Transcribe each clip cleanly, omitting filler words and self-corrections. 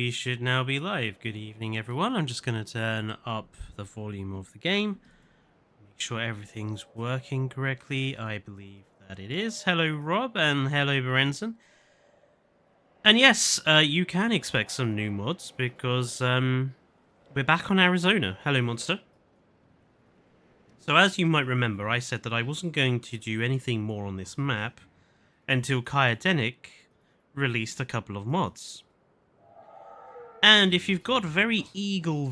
we should now be live. Good evening, everyone. I'm just going to turn up the volume of the game. Make sure everything's working correctly. I believe that it is. Hello, Rob, and hello, Berenson. And yes, you can expect some new mods because we're back on Arizona. Hello, Monster. So as you might remember, I said that I wasn't going to do anything more on this map until Kyodenic released a couple of mods. And if you've got very eagle-eye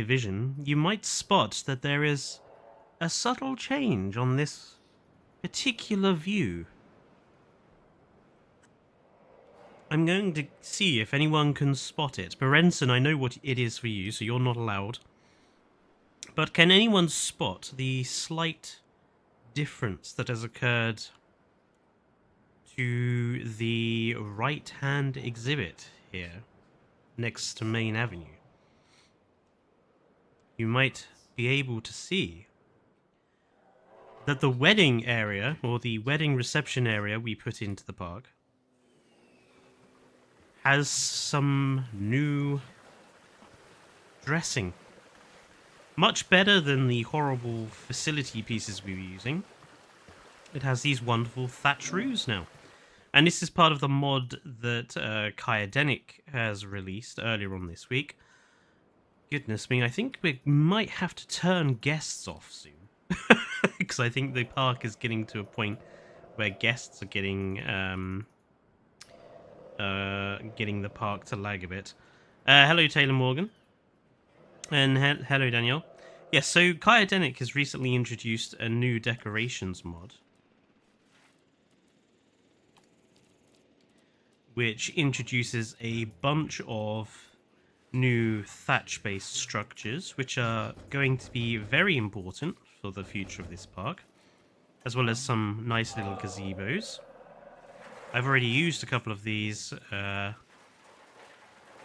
vision, you might spot that there is a subtle change on this particular view. I'm going to see if anyone can spot it. Berenson, I know what it is for you, so you're not allowed. But can anyone spot the slight difference that has occurred to the right-hand exhibit here, next to Main Avenue? You might be able to see that the wedding area, or the wedding reception area we put into the park, has some new dressing. Much better than the horrible facility pieces we were using. It has these wonderful thatch roofs now. And this is part of the mod that Kyodenic has released earlier on this week. Goodness me, I think we might have to turn guests off soon. Because I think the park is getting to a point where guests are getting the park to lag a bit. Hello, Taylor Morgan. And hello, Danielle. Yes, so Kyodenic has recently introduced a new decorations mod, which introduces a bunch of new thatch-based structures, which are going to be very important for the future of this park, as well as some nice little gazebos. I've already used a couple of these over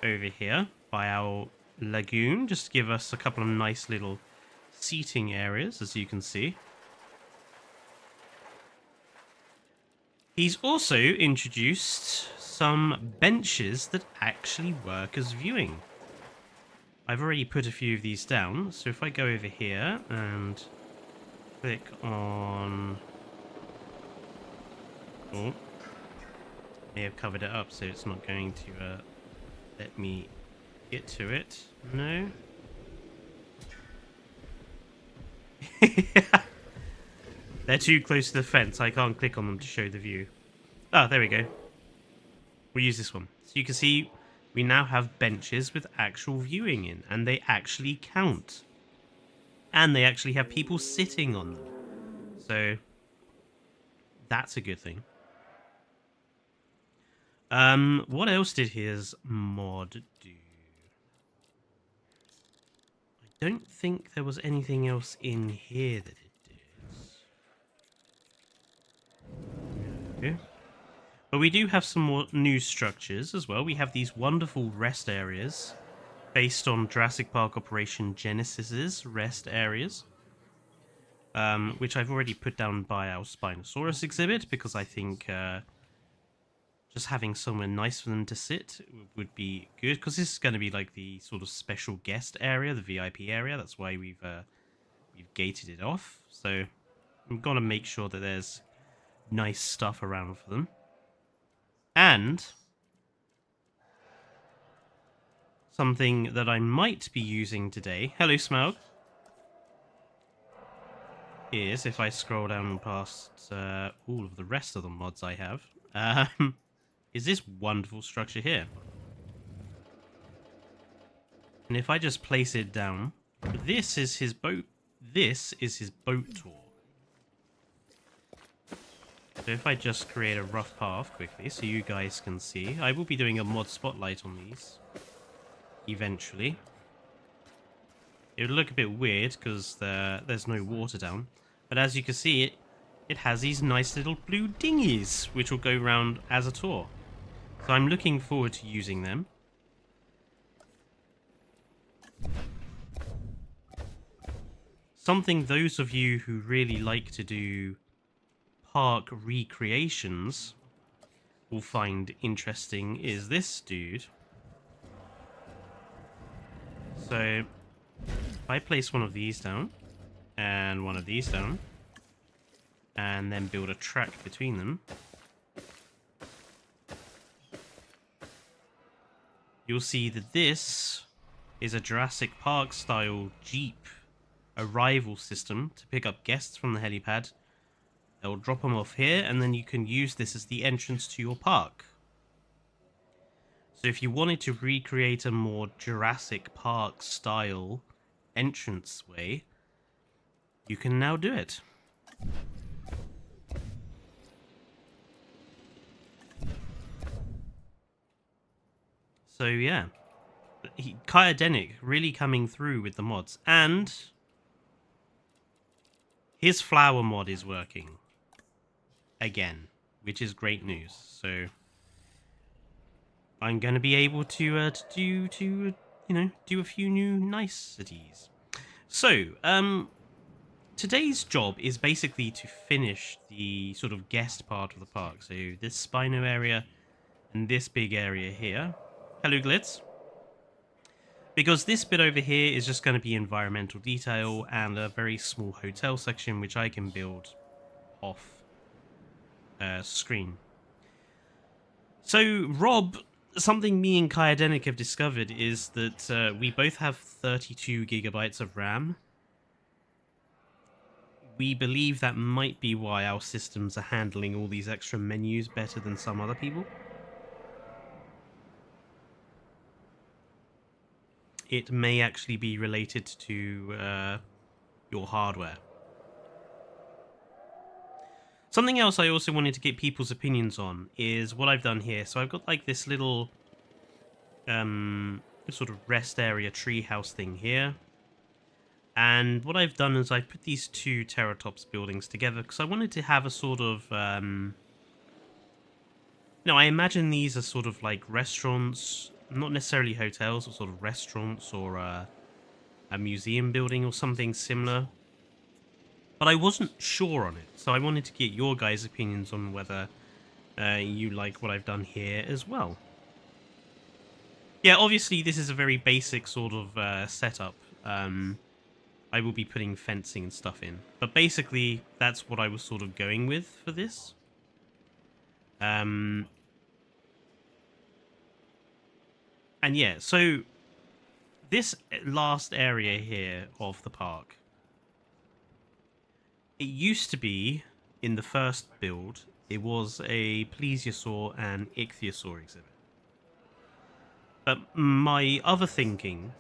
here by our lagoon, just to give us a couple of nice little seating areas, as you can see. He's also introduced some benches that actually work as viewing. I've already put a few of these down, so if I go over here and click on... Oh, may have covered it up so it's not going to let me get to it. No. They're too close to the fence. I can't click on them to show the view. Ah, there we go. We'll use this one. So you can see we now have benches with actual viewing in, and they actually count. And they actually have people sitting on them. So that's a good thing. What else did his mod do? I don't think there was anything else in here that it did. No. But we do have some more new structures as well. We have these wonderful rest areas based on Jurassic Park Operation Genesis's rest areas, which I've already put down by our Spinosaurus exhibit because I think just having somewhere nice for them to sit would be good, because this is going to be like the sort of special guest area, the VIP area. That's why we've gated it off. So I'm going to make sure that there's nice stuff around for them. And something that I might be using today, hello Smaug, is, if I scroll down past all of the rest of the mods I have, is this wonderful structure here. And if I just place it down, this is his boat. This is his boat tour. So if I just create a rough path quickly so you guys can see, I will be doing a mod spotlight on these eventually. It would look a bit weird because there's no water down, but as you can see, it has these nice little blue dinghies which will go round as a tour. So I'm looking forward to using them. Something those of you who really like to do park recreations will find interesting is this dude. So if I place one of these down and one of these down and then build a track between them, you'll see that this is a Jurassic Park style Jeep arrival system to pick up guests from the helipad. They'll drop them off here, and then you can use this as the entrance to your park. So if you wanted to recreate a more Jurassic Park style entranceway, you can now do it. So yeah, Kyodenic really coming through with the mods, and his flower mod is working again, which is great news. So I'm going to be able to do a few new niceties. So today's job is basically to finish the sort of guest part of the park. So this Spino area and this big area here. Hello, Glitz. Because this bit over here is just going to be environmental detail and a very small hotel section, which I can build off screen. So, Rob, something me and Kyodenic have discovered is that we both have 32 gigabytes of RAM. We believe that might be why our systems are handling all these extra menus better than some other people. It may actually be related to your hardware. Something else I also wanted to get people's opinions on is what I've done here. So I've got like this little sort of rest area treehouse thing here. And what I've done is I've put these two Terratops buildings together because I wanted to have a sort of... I imagine these are sort of like restaurants... Not necessarily hotels, or sort of restaurants, or a museum building, or something similar. But I wasn't sure on it, so I wanted to get your guys' opinions on whether you like what I've done here as well. Yeah, obviously this is a very basic sort of setup. I will be putting fencing and stuff in. But basically, that's what I was sort of going with for this. And yeah, so this last area here of the park, it used to be, in the first build, it was a plesiosaur and ichthyosaur exhibit. But my other thinking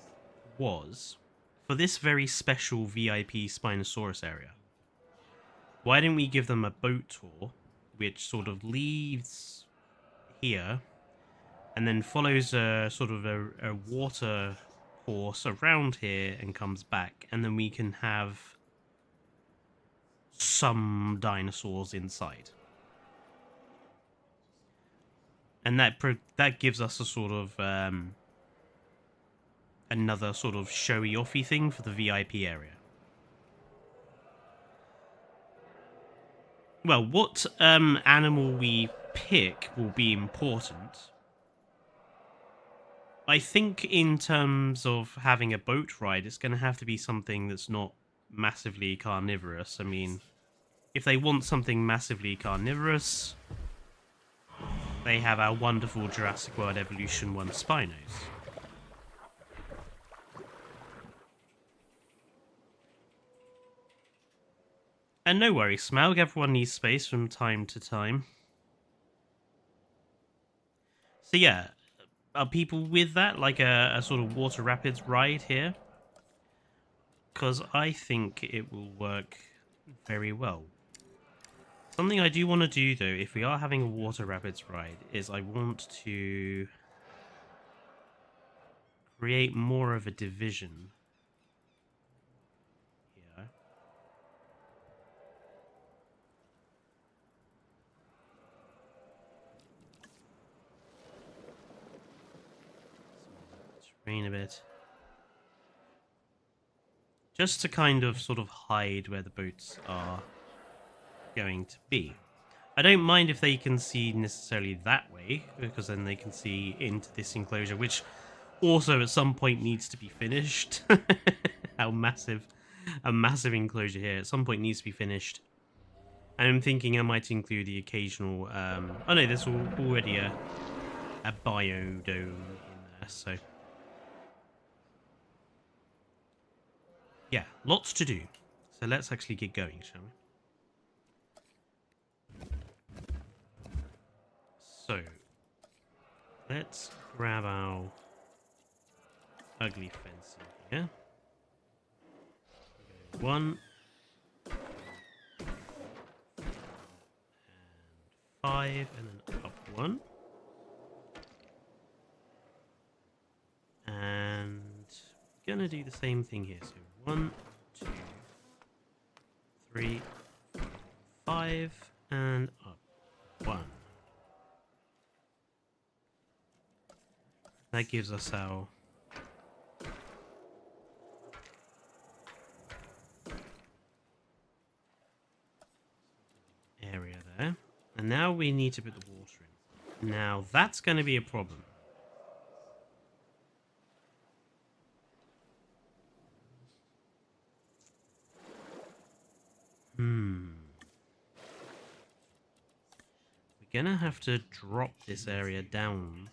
was, for this very special VIP Spinosaurus area, why didn't we give them a boat tour, which sort of leaves here, and then follows a sort of a water course around here and comes back, and then we can have some dinosaurs inside. And that gives us a sort of another sort of showy-offy thing for the VIP area. Well, what animal we pick will be important. I think in terms of having a boat ride, it's going to have to be something that's not massively carnivorous. I mean, if they want something massively carnivorous, they have our wonderful Jurassic World Evolution 1 Spinos. And no worries, Smaug, everyone needs space from time to time. So yeah, are people with that, like a sort of water rapids ride here? Because I think it will work very well. Something I do want to do, though, if we are having a water rapids ride, is I want to create more of a division here. Terrain a bit. Just to kind of sort of hide where the boats are going to be. I don't mind if they can see necessarily that way, because then they can see into this enclosure, which also at some point needs to be finished. How massive, a massive enclosure here at some point needs to be finished. And I'm thinking I might include the occasional, oh no, there's already a biodome in there, so. Yeah, lots to do. So let's actually get going, shall we? So, let's grab our ugly fencing here. One, and 5, and then up 1. And gonna do the same thing here. So 1, 2, 3, 4, 5, and up 1. That gives us our area there. And now we need to put the water in. Now that's going to be a problem. We're going to have to drop this area down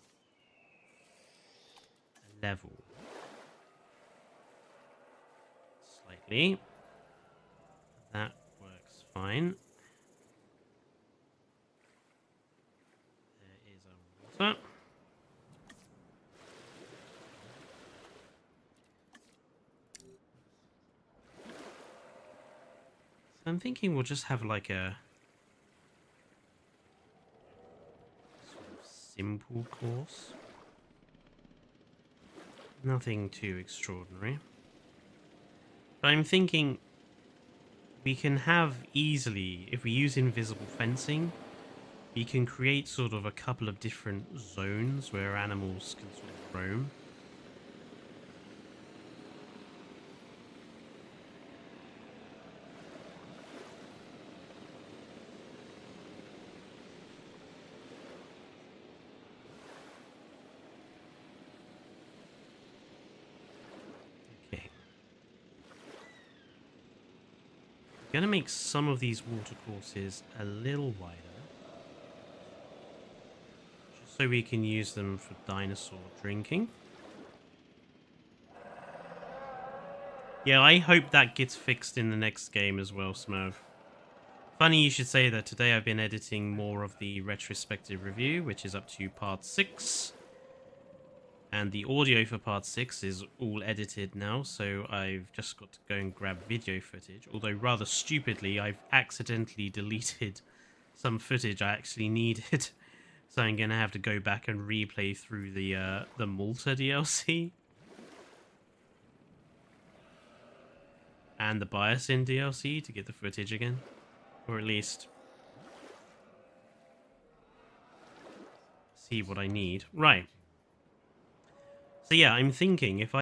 a level. Slightly. That works fine. There is our water. So I'm thinking we'll just have like a sort of simple course. Nothing too extraordinary. But I'm thinking we can have easily, if we use invisible fencing, we can create sort of a couple of different zones where animals can sort of roam. Going to make some of these water courses a little wider, just so we can use them for dinosaur drinking. Yeah, I hope that gets fixed in the next game as well, Smurf. Funny you should say that. Today I've been editing more of the retrospective review, which is up to part 6. And the audio for part 6 is all edited now, so I've just got to go and grab video footage. Although rather stupidly, I've accidentally deleted some footage I actually needed. So I'm going to have to go back and replay through the Malta DLC. And the Biosyn DLC to get the footage again. Or at least see what I need. Right. So yeah, I'm thinking if I...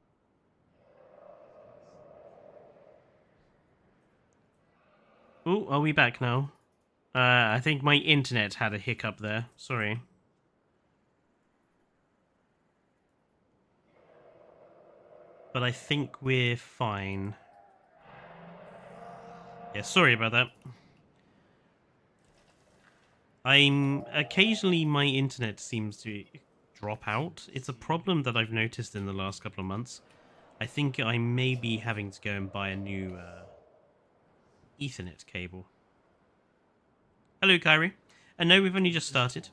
Oh, are we back now? I think my internet had a hiccup there. Sorry. But I think we're fine. Yeah, sorry about that. Occasionally my internet seems to drop out. It's a problem that I've noticed in the last couple of months. I think I may be having to go and buy a new Ethernet cable. Hello, Kyrie. I know we've only just started.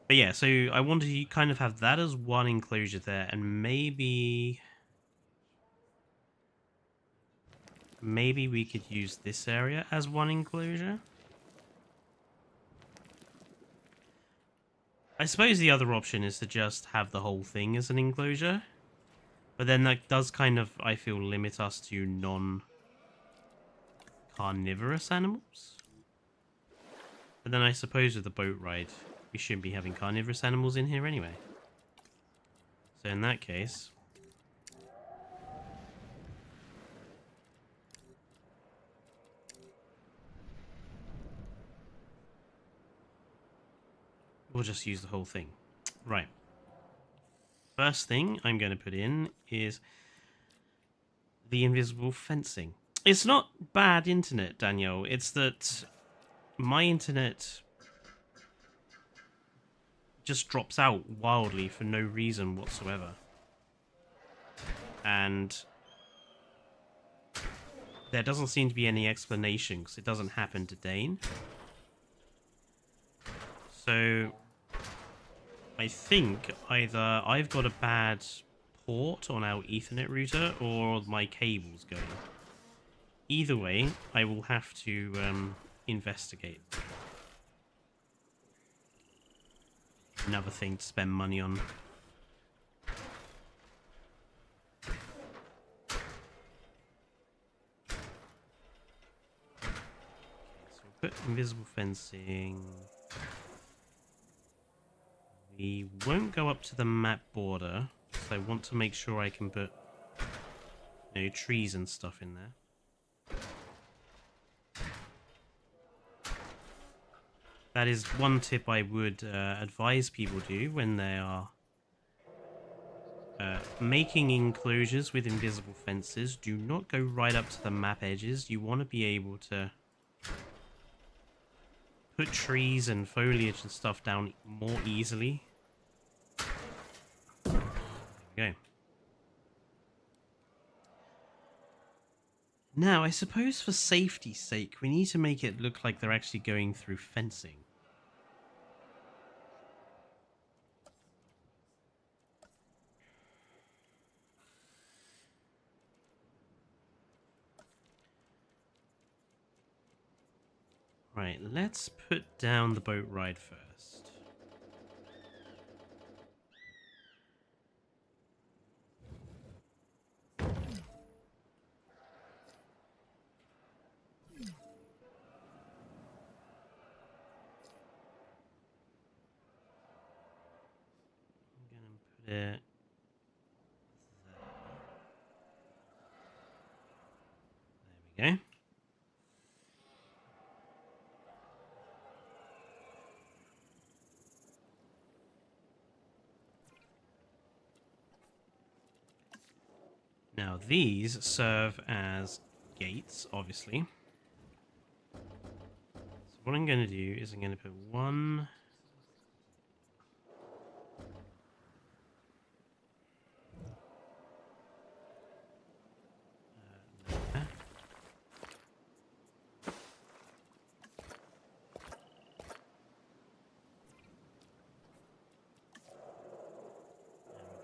But yeah, so I wanted to kind of have that as one enclosure there, and maybe we could use this area as one enclosure. I suppose the other option is to just have the whole thing as an enclosure. But then that does kind of, I feel, limit us to non-carnivorous animals. But then I suppose with the boat ride, we shouldn't be having carnivorous animals in here anyway. So in that case... we'll just use the whole thing. Right. First thing I'm going to put in is the invisible fencing. It's not bad internet, Daniel. It's that my internet just drops out wildly for no reason whatsoever. And there doesn't seem to be any explanation because it doesn't happen to Dane. So I think either I've got a bad port on our Ethernet router or my cable's going. Either way, I will have to investigate. Another thing to spend money on. So we'll put invisible fencing. We won't go up to the map border, so I want to make sure I can put trees and stuff in there. That is one tip I would advise people do when they are making enclosures with invisible fences. Do not go right up to the map edges. You want to be able to put trees and foliage and stuff down more easily. There we go. Now, I suppose for safety's sake, we need to make it look like they're actually going through fencing. Right, let's put down the boat ride first. I'm gonna put it there. There we go. Now these serve as gates, obviously. So what I'm going to do is I'm going to put one... there.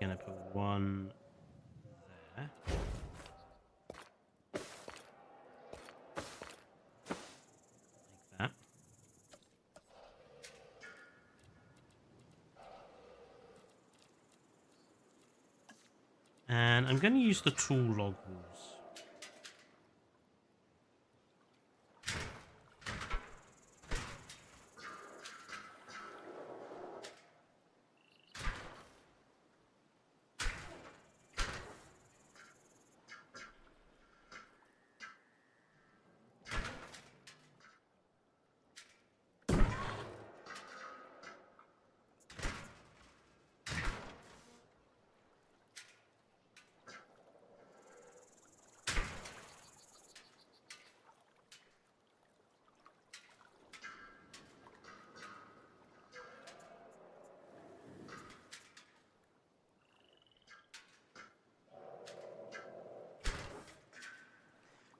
And we're going to put one there. Like that. And I'm going to use the tool log walls.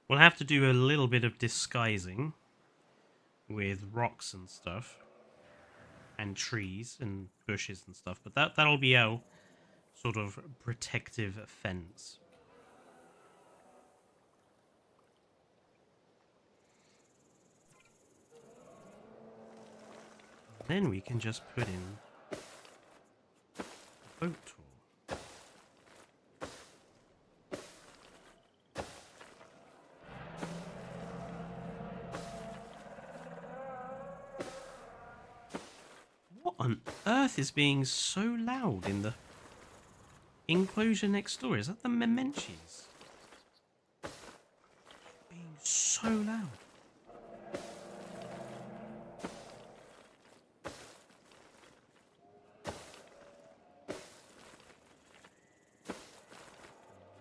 We'll have to do a little bit of disguising with rocks and stuff, and trees and bushes and stuff, but that'll be our sort of protective fence. Then we can just put in the boat tool. What on earth is being so loud in the enclosure next door? Is that the Memenches? Being so loud.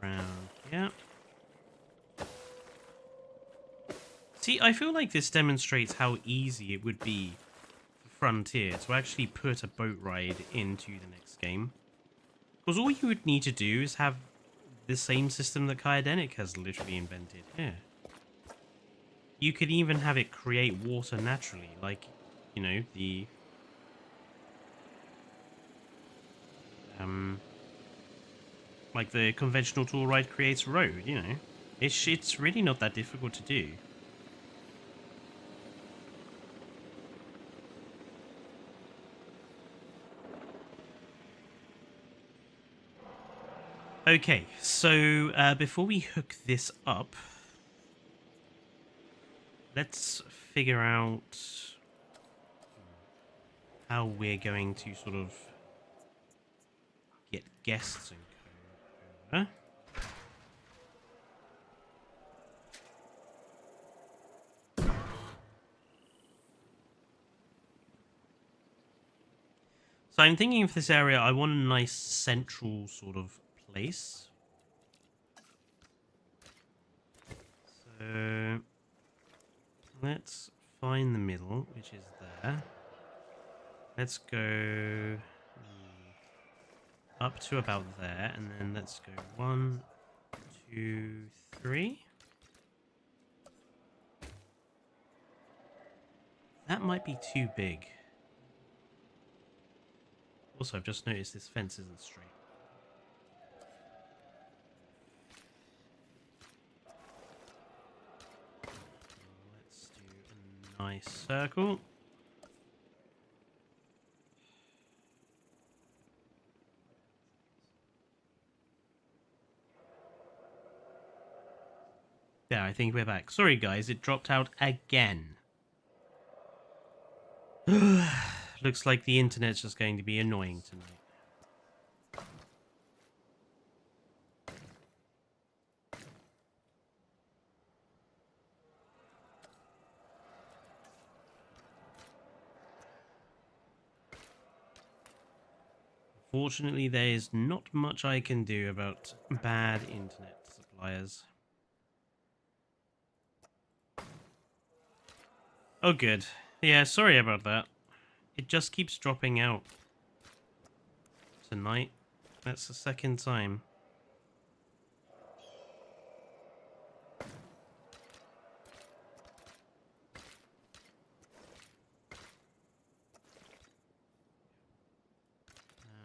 around here. See, I feel like this demonstrates how easy it would be for Frontier to actually put a boat ride into the next game. Because all you would need to do is have the same system that Kaedenic has literally invented here. You could even have it create water naturally, like, you know, the... like the conventional tool ride creates road, you know. It's really not that difficult to do. Okay, so before we hook this up, let's figure out how we're going to sort of get guests and co over. So I'm thinking for this area, I want a nice central sort of place. So let's find the middle, which is there. Let's go up to about there, and then let's go 1, 2, 3. That might be too big. Also, I've just noticed this fence isn't straight. Let's do a nice circle. Yeah, I think we're back. Sorry guys, it dropped out again. Looks like the internet's just going to be annoying tonight. Fortunately, there is not much I can do about bad internet suppliers. Oh good. Yeah, sorry about that. It just keeps dropping out tonight. That's the second time.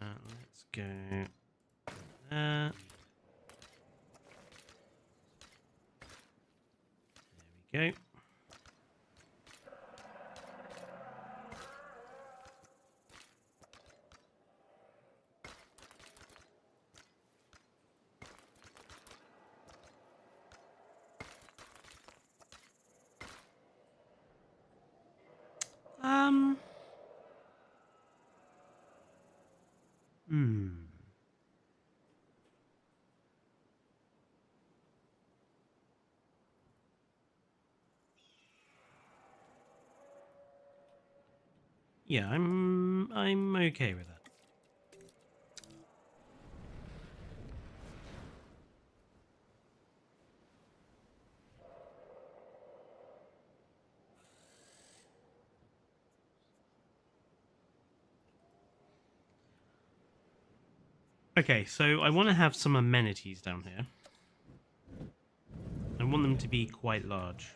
Let's go there. There we go. Yeah, I'm okay with that. Okay, so I want to have some amenities down here. I want them to be quite large.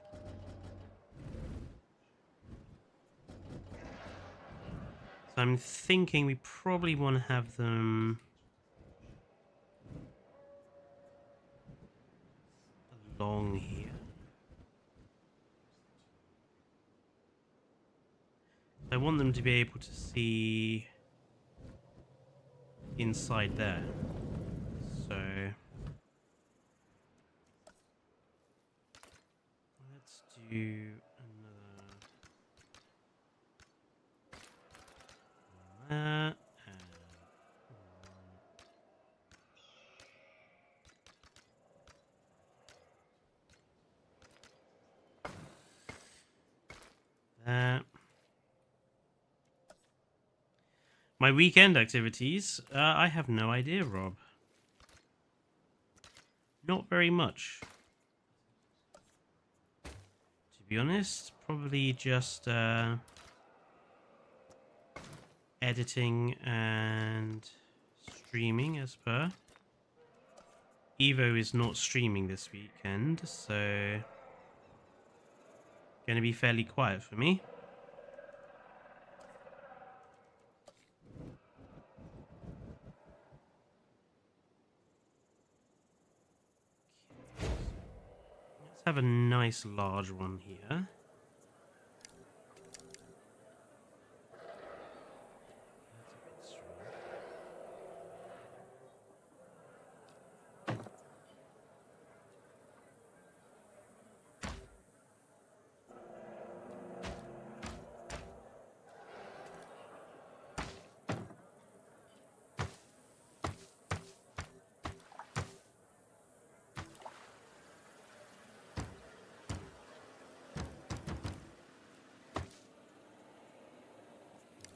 So I'm thinking we probably want to have them along here. I want them to be able to see inside there. So let's do another one there, and one there. My weekend activities? I have no idea, Rob. Not very much. To be honest, probably just editing and streaming as per. Evo is not streaming this weekend, so gonna be fairly quiet for me. Let's have a nice large one here.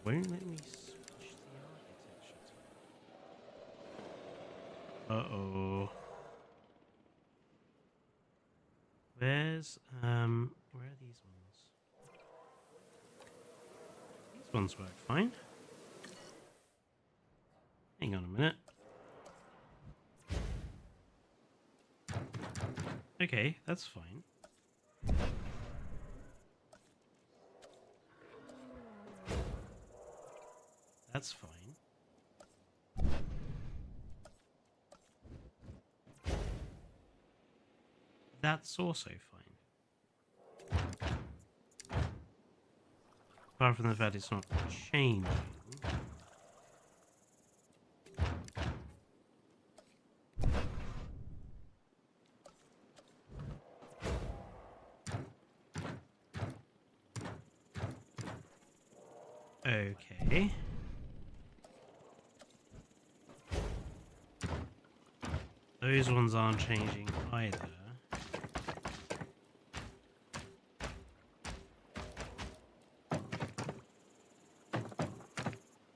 Won't let me switch the architecture to. Uh-oh. Where's where are these ones? These ones work fine. Hang on a minute. Okay, that's fine. That's fine. That's also fine. Apart from the fact it's not changing. Okay. Those ones aren't changing either.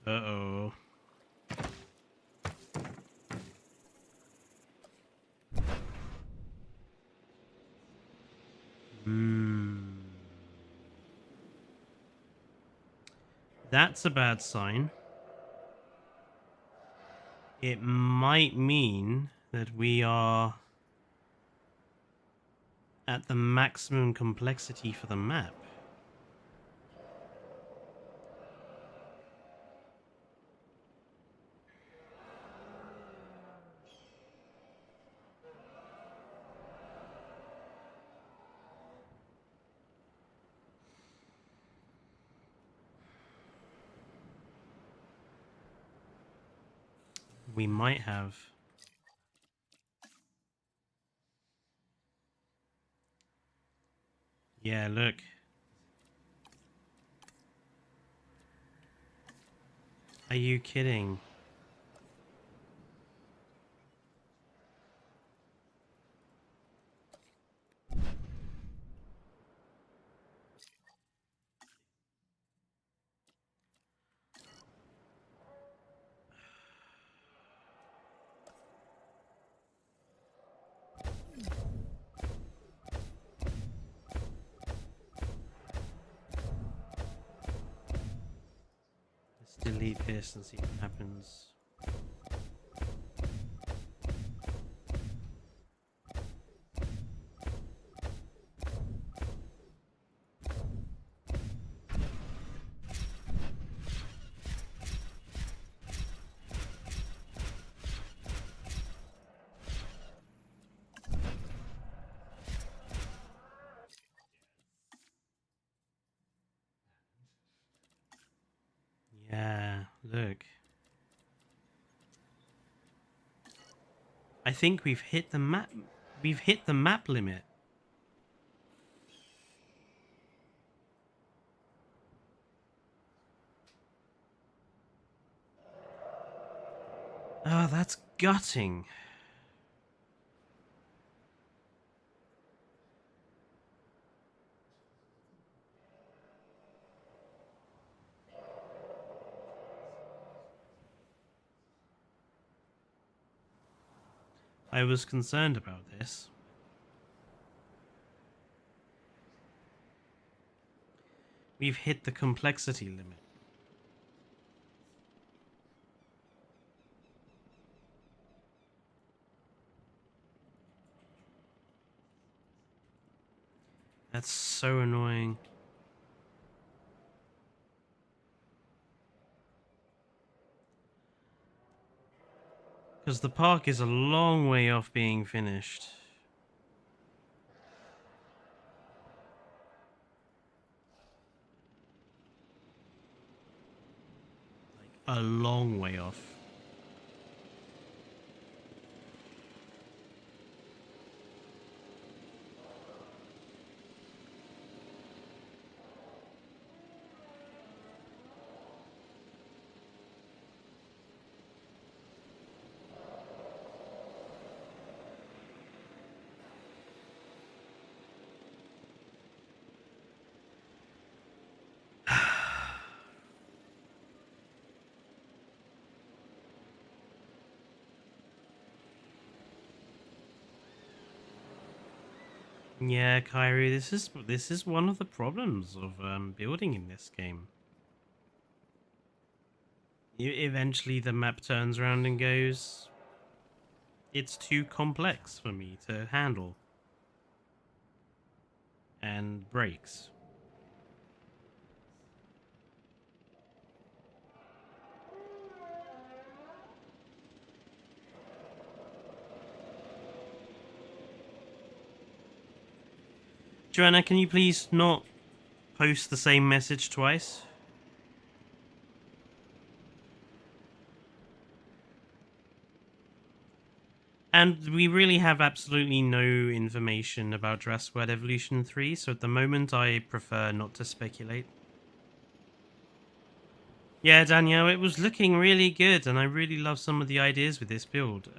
Uh-oh. That's a bad sign. It might mean that we are at the maximum complexity for the map. We might have... Yeah, look. Are you kidding? Let's delete this and see what happens. Yeah, look. I think we've hit the map. We've hit the map limit. Oh, that's gutting. I was concerned about this. We've hit the complexity limit. That's so annoying. Because the park is a long way off being finished. Like, a long way off. Yeah, Kyrie, this is one of the problems of building in this game. Eventually, the map turns around and goes, "It's too complex for me to handle," and breaks. Joanna, can you please not post the same message twice? And we really have absolutely no information about Jurassic World Evolution 3, so at the moment I prefer not to speculate. Yeah, Danielle, it was looking really good, and I really love some of the ideas with this build.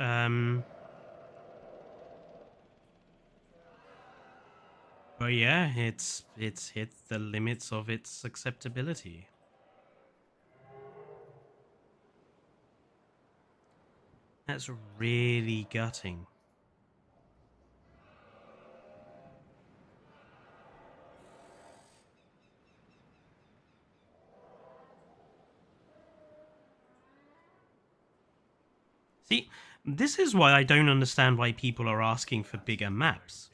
But yeah, it's hit the limits of its acceptability. That's really gutting. See, this is why I don't understand why people are asking for bigger maps.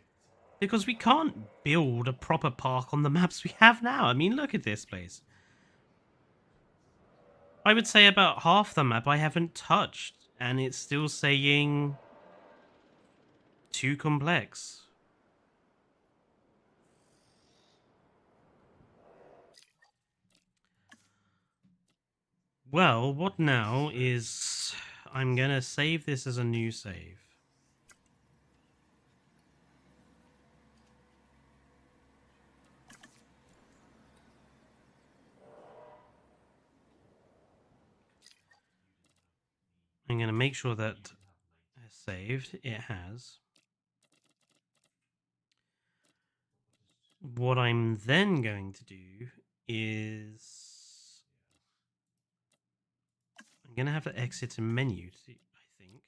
Because we can't build a proper park on the maps we have now. I mean, look at this place. I would say about half the map I haven't touched, and it's still saying too complex. Well, what now is I'm gonna save this as a new save. I'm gonna make sure that it's saved. It has. What I'm then going to do is I'm gonna have to exit a menu, I think,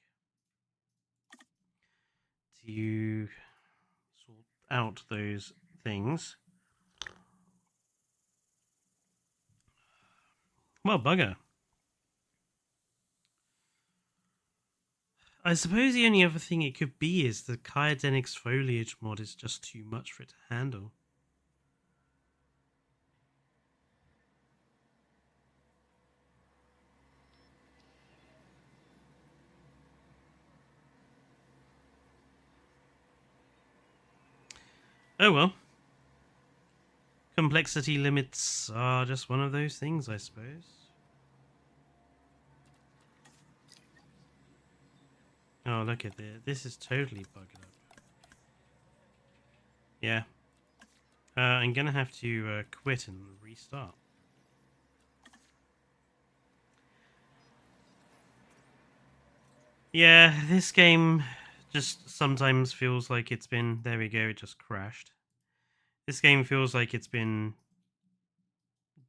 to sort out those things. Well, bugger. I suppose the only other thing it could be is the Kyodenics foliage mod is just too much for it to handle. Oh well. Complexity limits are just one of those things, I suppose. Oh, look at this. This is totally bugged up. Yeah. I'm gonna have to quit and restart. Yeah, this game just sometimes feels like it's been... There we go, it just crashed. This game feels like it's been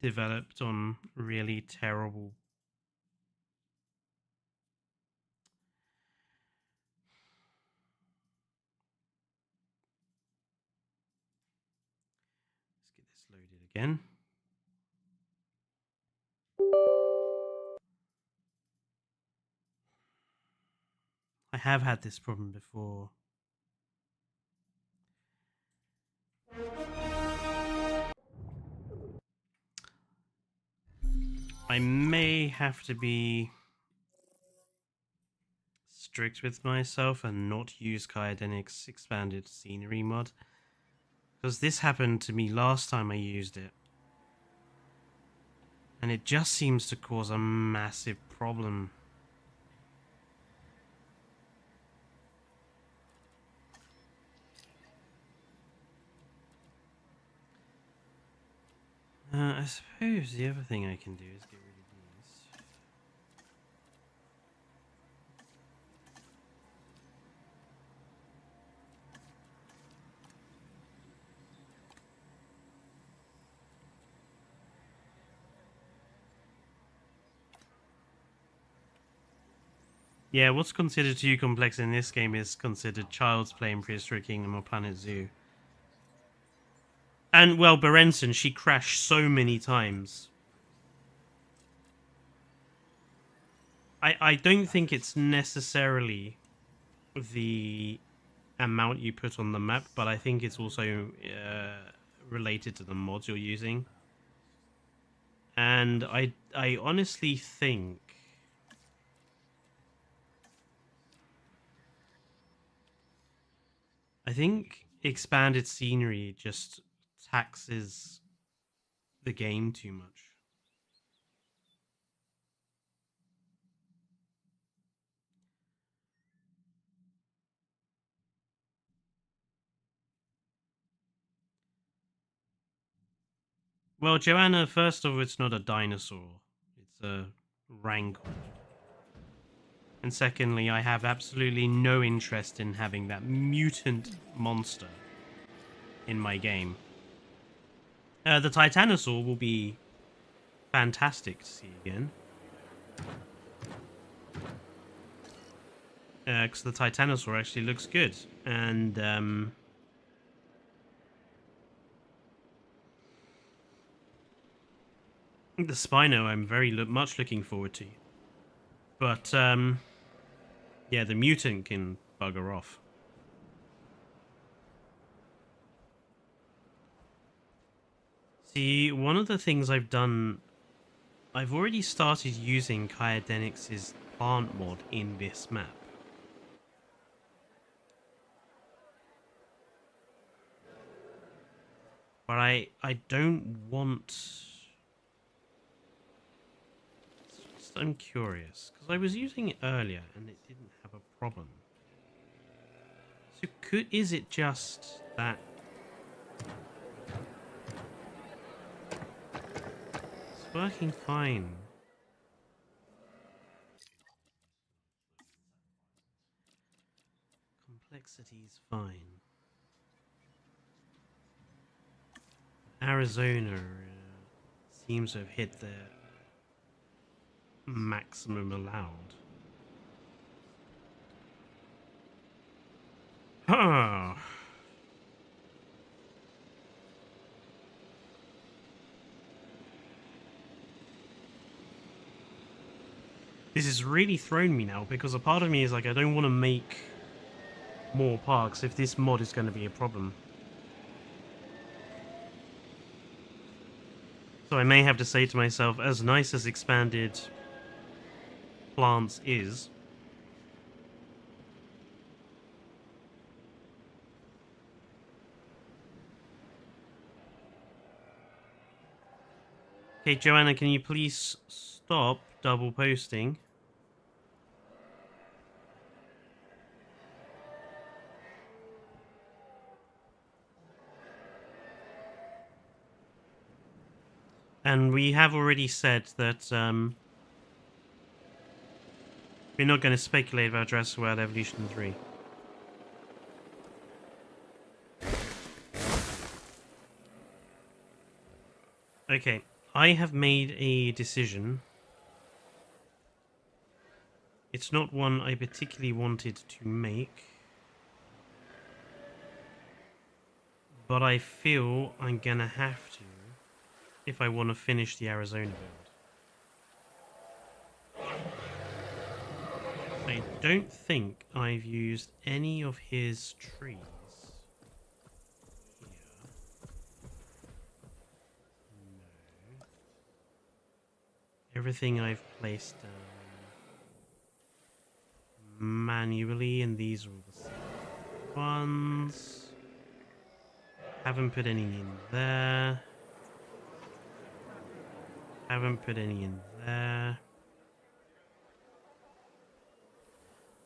developed on really terrible... load it again. I have had this problem before. I may have to be strict with myself and not use Kaidenic's expanded scenery mod, because this happened to me last time I used it, and it just seems to cause a massive problem. I suppose the other thing I can do is get rid of these. Yeah, what's considered too complex in this game is considered child's play in Prehistoric Kingdom or Planet Zoo. And, well, Berenson, she crashed so many times. I don't think it's necessarily the amount you put on the map, but I think it's also related to the mods you're using. And I honestly think expanded scenery just taxes the game too much. Well, Joanna, first of all, it's not a dinosaur. It's a rancor. And secondly, I have absolutely no interest in having that mutant monster in my game. The Titanosaur will be fantastic to see again. Because the Titanosaur actually looks good. And, the Spino I'm very much looking forward to. But, yeah, the mutant can bugger off. See, one of the things I've done, I've already started using Kaidenic's plant mod in this map. But I don't want... I'm curious, because I was using it earlier and it didn't have a problem. So is it just that it's working fine? Complexity's fine. Arizona seems to have hit their maximum allowed. Huh. This has really thrown me now, because a part of me is like, I don't want to make more parks if this mod is going to be a problem. So I may have to say to myself, as nice as expanded plants is, okay, Joanna, can you please stop double posting? And we have already said that we're not going to speculate about Jurassic World Evolution 3. Okay, I have made a decision. It's not one I particularly wanted to make, but I feel I'm gonna have to. if I want to finish the Arizona build. I don't think I've used any of his trees here. No. Everything I've placed down manually, and these are all the same ones. Haven't put any in there. Haven't put any in there.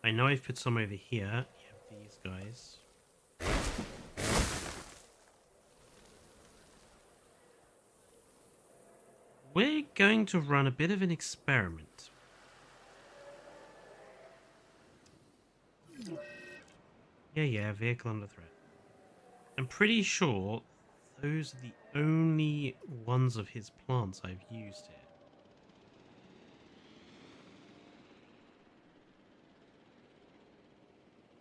I know I've put some over here. You have these guys. We're going to run a bit of an experiment. Yeah, vehicle under threat. I'm pretty sure those are the only ones of his plants I've used here.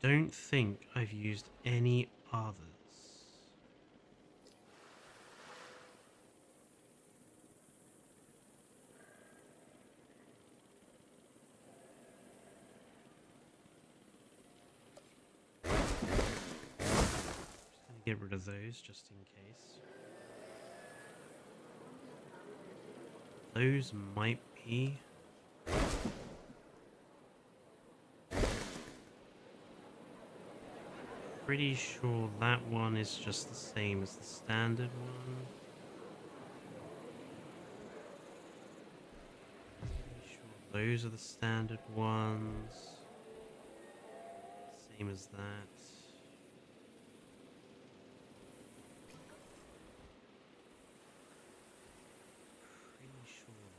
Don't think I've used any others. Get rid of those just in case. Those might be. Pretty sure that one is just the same as the standard one. Pretty sure those are the standard ones. Same as that.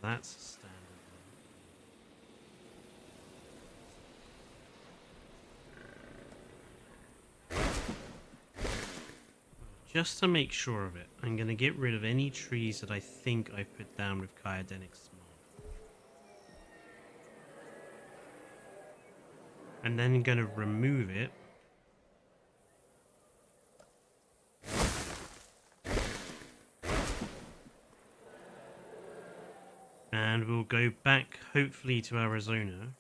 That's a standard one. Just to make sure of it, I'm going to get rid of any trees that I think I've put down with Kyodenic Smog. And then I'm going to remove it. And we'll go back, hopefully, to Arizona.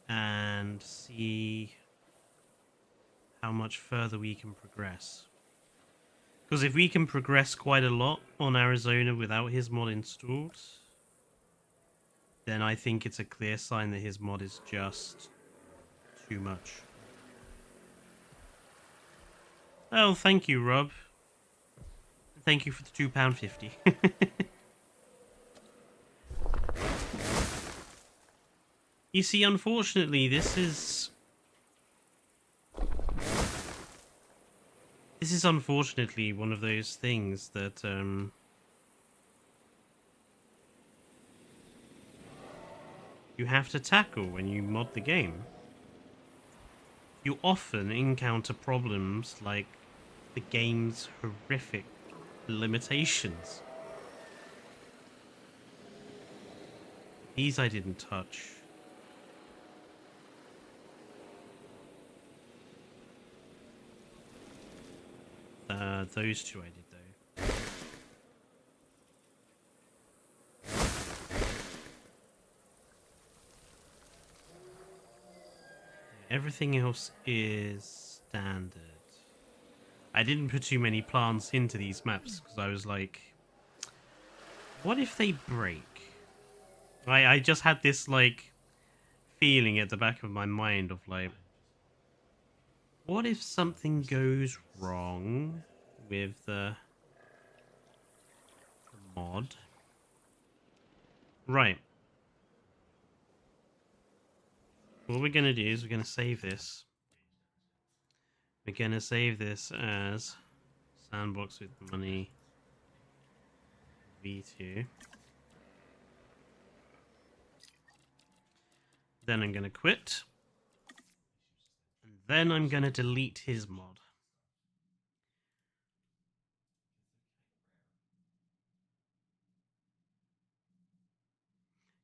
And see how much further we can progress. Because if we can progress quite a lot on Arizona without his mod installed, then I think it's a clear sign that his mod is just too much. Oh, thank you, Rob. Thank you for the £2.50. You see, unfortunately, this is unfortunately one of those things that you have to tackle when you mod the game. You often encounter problems like the game's horrific limitations. These I didn't touch. Those two I did though. Everything else is standard. I didn't put too many plants into these maps because I was like, what if they break? I just had this like feeling at the back of my mind of like, what if something goes wrong with the mod? Right. What we're going to do is we're going to save this. We're going to save this as sandbox with money v2. Then I'm going to quit. And then I'm going to delete his mod.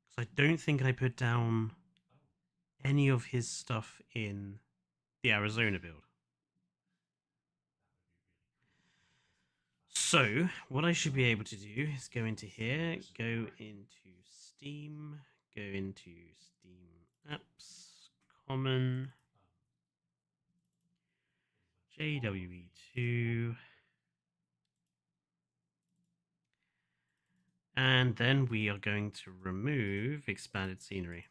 Because I don't think I put down any of his stuff in the Arizona build. So, what I should be able to do is go into here, go into Steam, go into Steam Apps, Common, JWE2, and then we are going to remove expanded scenery.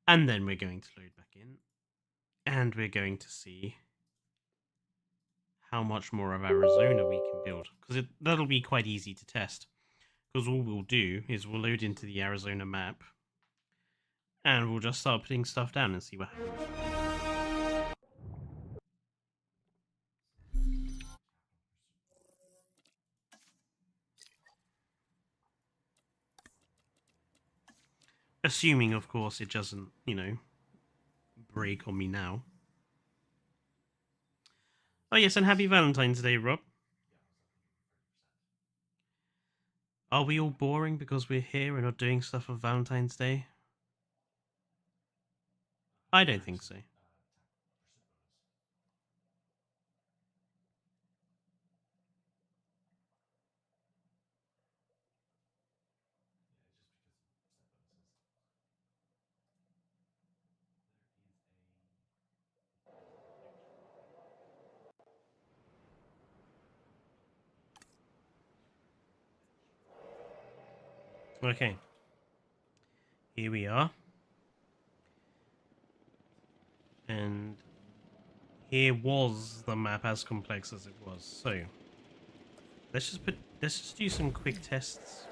And then we're going to load back in, and we're going to see how much more of Arizona we can build, because that'll be quite easy to test. Because all we'll do is we'll load into the Arizona map, and we'll just start putting stuff down and see what happens. Assuming, of course, it doesn't, break on me now. Oh yes, and happy Valentine's Day, Rob. Are we all boring because we're here and not doing stuff on Valentine's Day? I don't think so. Okay. Here we are. And here was the map as complex as it was. So let's just do some quick tests.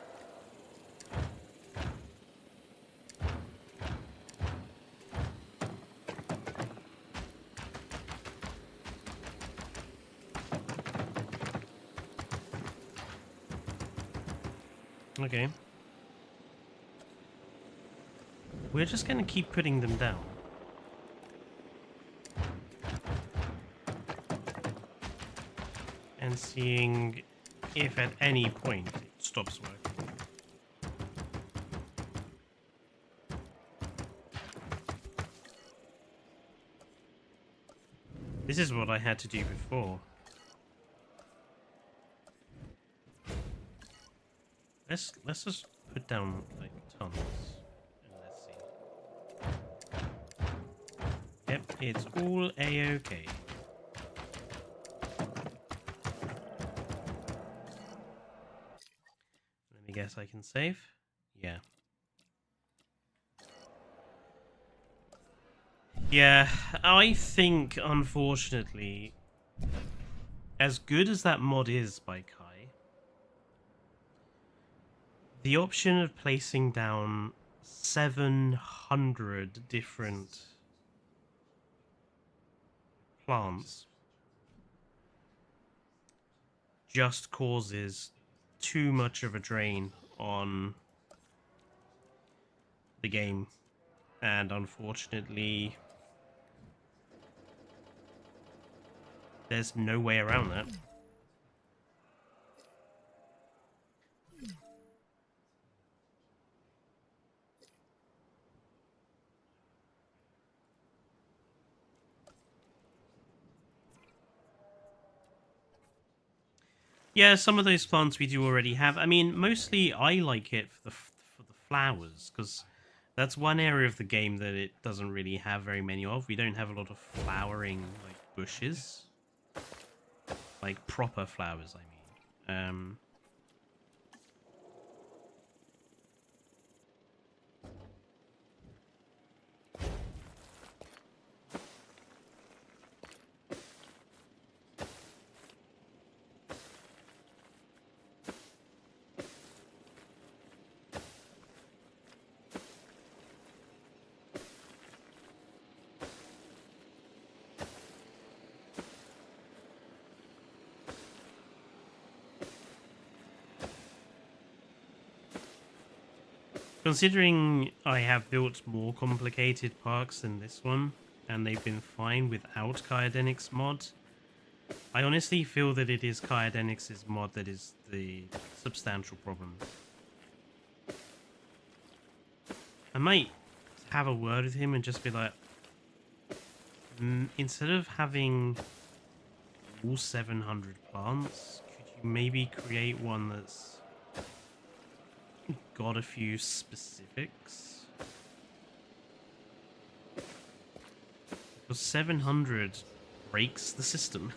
Okay. We're just going to keep putting them down. And seeing if at any point it stops working. This is what I had to do before. Let's just put down like tons. And let's see. Yep, it's all a-okay. Let me guess I can save? Yeah. Yeah, I think, unfortunately, as good as that mod is by Kai, the option of placing down 700 different plants just causes too much of a drain on the game, and unfortunately there's no way around that. Yeah, some of those plants we do already have. I mean, mostly I like it for the flowers, because that's one area of the game that it doesn't really have very many of. We don't have a lot of flowering like bushes, like proper flowers. I mean, considering I have built more complicated parks than this one, and they've been fine without Kaidenix mod, I honestly feel that it is Kaidenix's mod that is the substantial problem. I might have a word with him and just be like, instead of having all 700 plants, could you maybe create one that's got a few specifics? Because 700 breaks the system.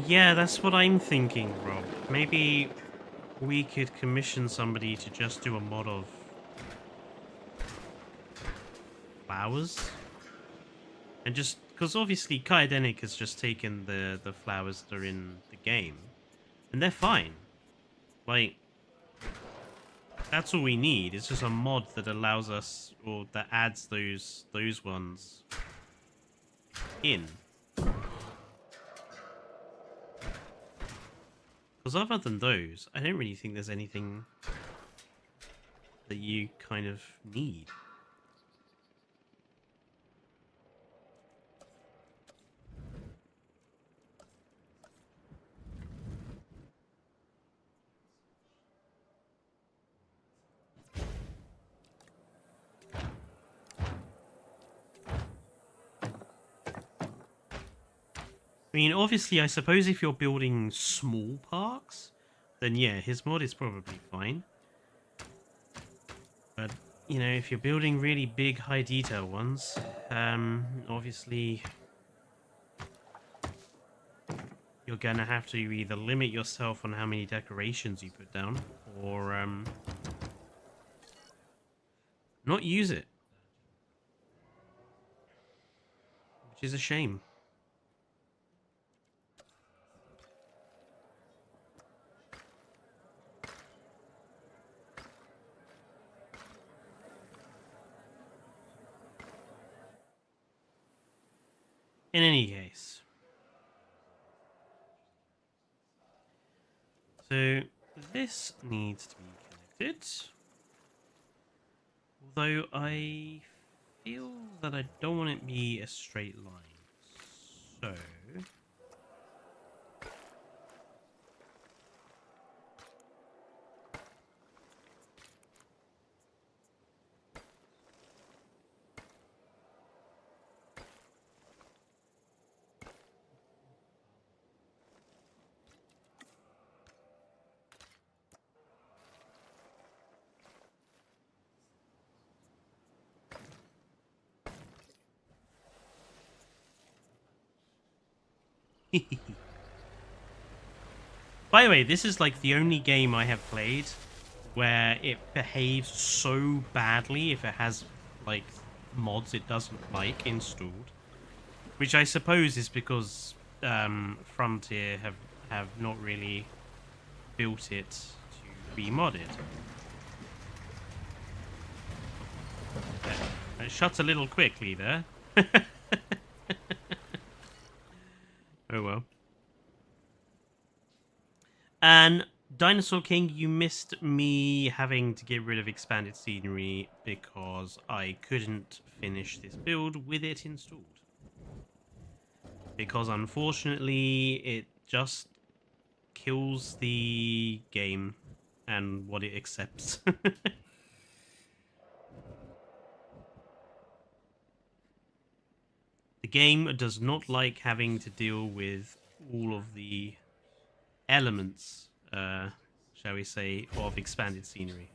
Yeah, that's what I'm thinking, Rob. Maybe we could commission somebody to just do a mod of flowers. And just, because obviously Kaedenic has just taken the flowers that are in the game. And they're fine. Like, that's all we need. It's just a mod that allows us, or that adds those ones in. Because other than those, I don't really think there's anything that you kind of need. I mean, obviously, I suppose if you're building small parks, then yeah, his mod is probably fine. But, you know, if you're building really big, high detail ones, obviously, you're gonna have to either limit yourself on how many decorations you put down, or, not use it. Which is a shame. In any case. So, this needs to be connected. Although I feel that I don't want it to be a straight line. So... By the way, this is like the only game I have played where it behaves so badly if it has like mods it doesn't like installed, which I suppose is because Frontier have not really built it to be modded. It shuts a little quickly there. Oh well. And Dinosaur King, you missed me having to get rid of expanded scenery because I couldn't finish this build with it installed. Because unfortunately, it just kills the game and what it accepts. The game does not like having to deal with all of the elements, shall we say, of expanded scenery.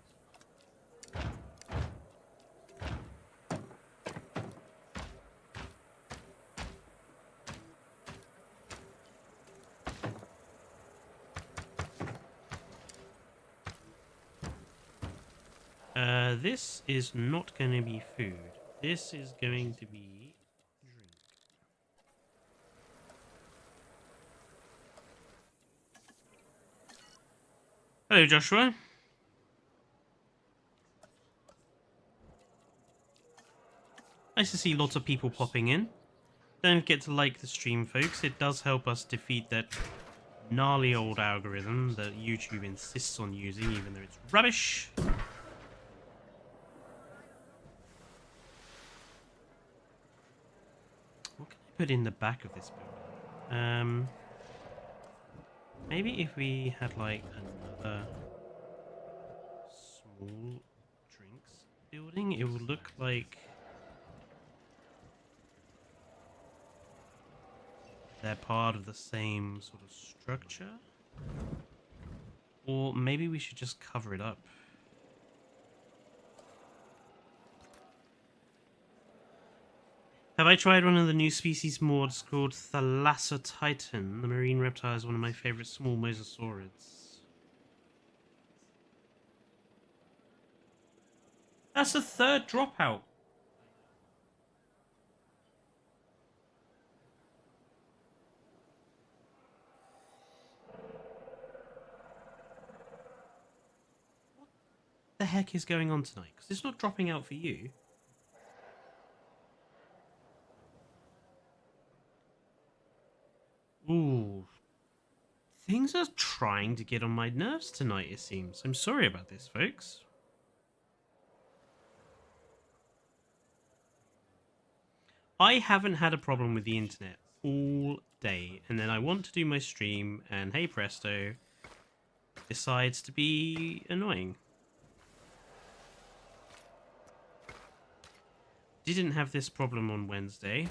This is not going to be food. This is going to be drink. Hello, Joshua. Nice to see lots of people popping in. Don't forget to like the stream, folks. It does help us defeat that gnarly old algorithm that YouTube insists on using, even though it's rubbish. What can I put in the back of this building? Maybe if we had like another small drinks building. anything, it will look like they're part of the same sort of structure. Or maybe we should just cover it up. Have I tried one of the new species mods called Thalassotitan? The marine reptile is one of my favorite small mosasaurids. That's the third dropout. What the heck is going on tonight? Because it's not dropping out for you. Ooh. Things are trying to get on my nerves tonight, it seems. I'm sorry about this, folks. I haven't had a problem with the internet all day, and then I want to do my stream, and hey presto, decides to be annoying. Didn't have this problem on Wednesday.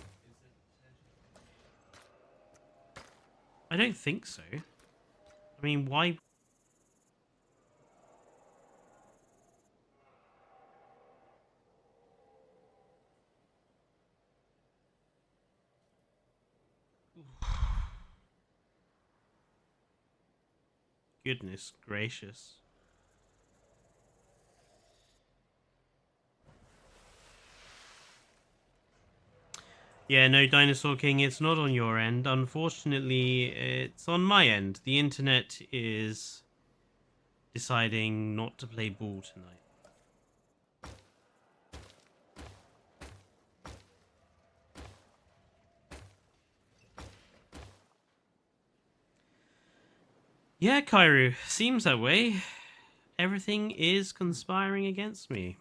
I don't think so. I mean, why? Goodness gracious. Yeah, no, Dinosaur King, it's not on your end. Unfortunately, it's on my end. The internet is deciding not to play ball tonight. Yeah, Kairu, seems that way. Everything is conspiring against me.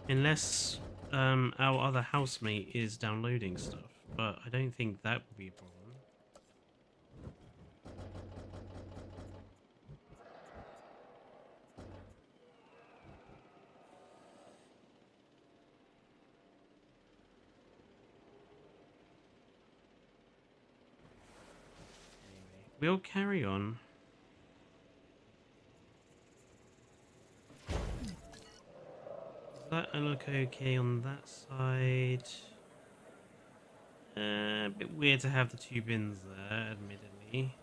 Unless our other housemate is downloading stuff, but I don't think that would be a problem. Anyway, we'll carry on. Does that look okay on that side? A bit weird to have the two bins there, admittedly.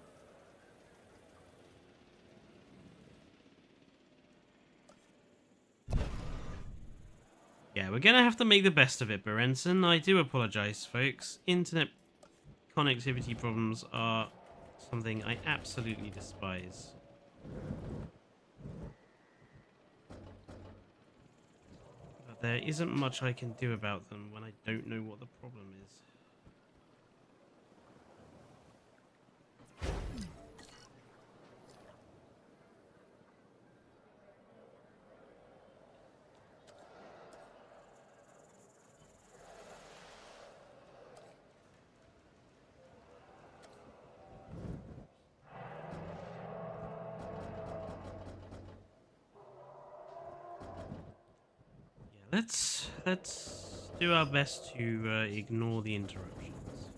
Yeah, we're gonna have to make the best of it, Berenson. I do apologize, folks. Internet connectivity problems are something I absolutely despise. But there isn't much I can do about them when I don't know what the problem is. Let's do our best to ignore the interruptions.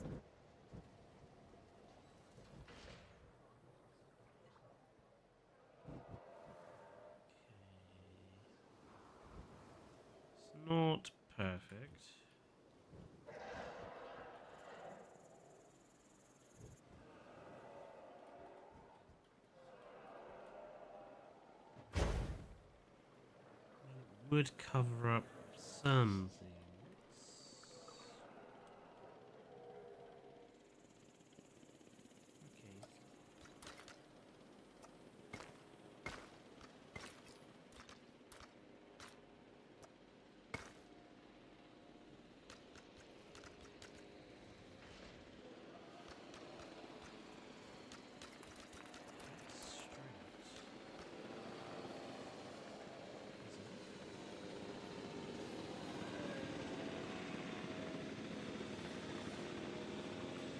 It's not perfect. It would cover up some things. Okay.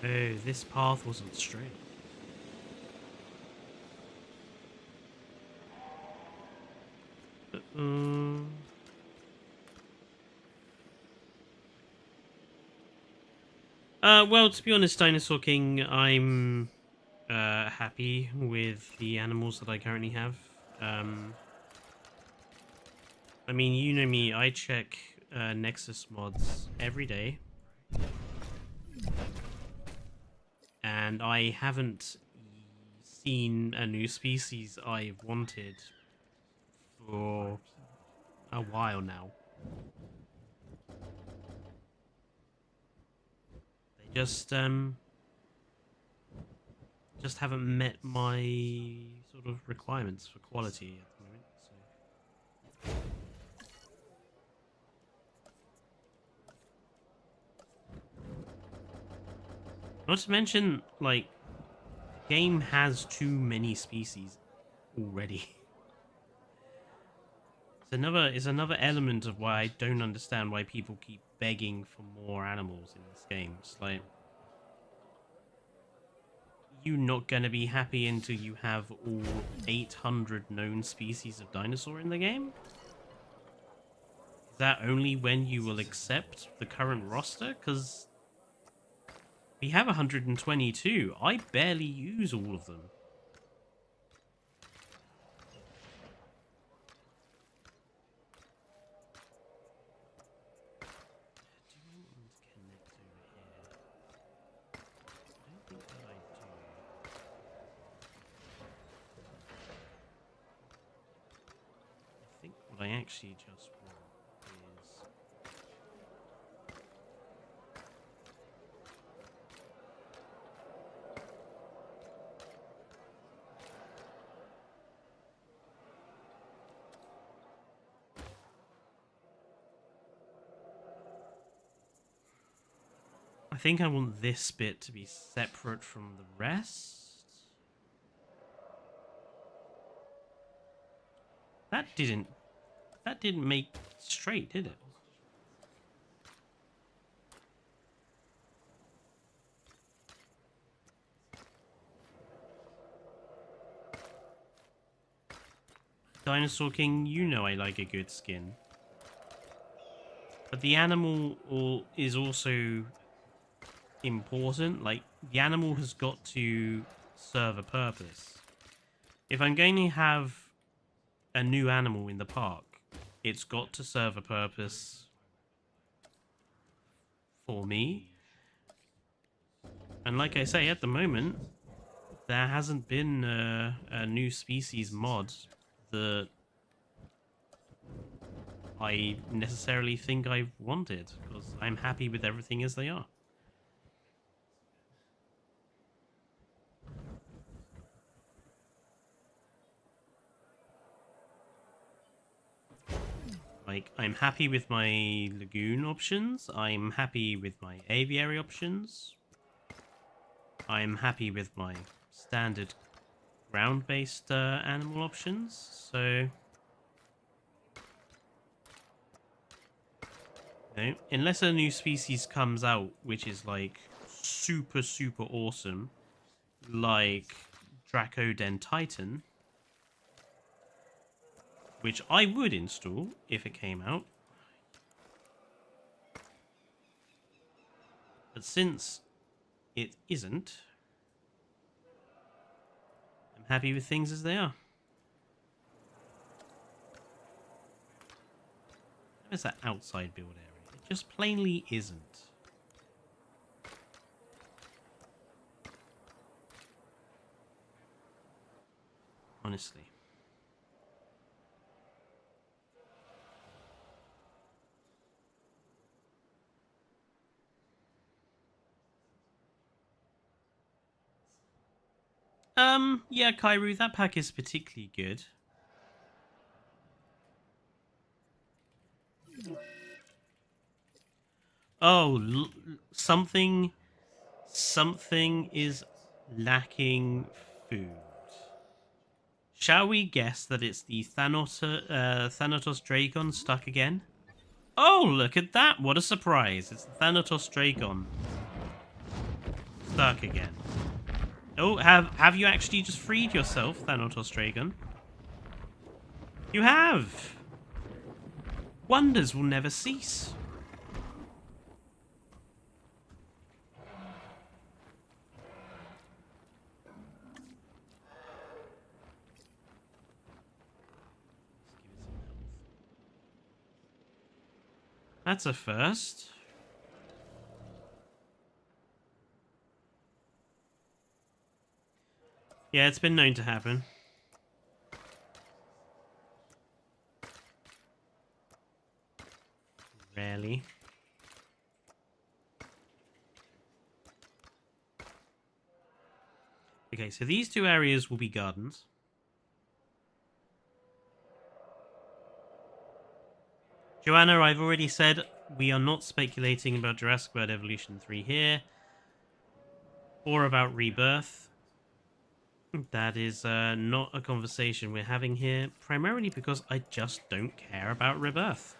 Oh, this path wasn't straight. Well, to be honest, Dinosaur King, I'm happy with the animals that I currently have. I mean, you know me, I check Nexus mods every day. And I haven't seen a new species I've wanted for a while now. They just haven't met my sort of requirements for quality at the moment. So. Not to mention, like, the game has too many species already. It's another element of why I don't understand why people keep begging for more animals in this game. It's like, you're not gonna be happy until you have all 800 known species of dinosaur in the game? Is that only when you will accept the current roster? Because we have 122. I barely use all of them. Do I want to connect over here? I don't think that I do. I think what I actually just want is... I think I want this bit to be separate from the rest. That didn't make straight, did it? Dinosaur King, you know I like a good skin. But the animal is also important. Like, the animal has got to serve a purpose. If I'm going to have a new animal in the park, it's got to serve a purpose for me. And like I say, at the moment, there hasn't been a new species mod that I necessarily think I've wanted, because I'm happy with everything as they are. Like, I'm happy with my lagoon options. I'm happy with my aviary options. I'm happy with my standard ground-based animal options. So, you know, unless a new species comes out, which is like super awesome, like Dracoden Titan, which I would install if it came out. But since it isn't, I'm happy with things as they are. Where's that outside build area? It just plainly isn't. Honestly. Yeah, Kairu, that pack is particularly good. Oh, something is lacking food. Shall we guess that it's the Thanatos Dragon stuck again? Oh, look at that! What a surprise! It's the Thanatos Dragon stuck again. Oh, have you actually just freed yourself, Thanatos Dragon? You have! Wonders will never cease. That's a first. Yeah, it's been known to happen. Rarely. Okay, so these two areas will be gardens. Joanna, I've already said we are not speculating about Jurassic World Evolution 3 here, or about Rebirth. That is not a conversation we're having here, primarily because I just don't care about Rebirth.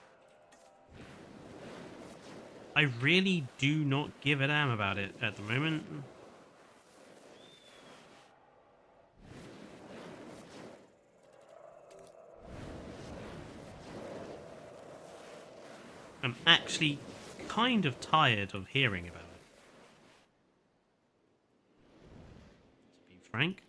I really do not give a damn about it at the moment. I'm actually kind of tired of hearing about it, to be frank.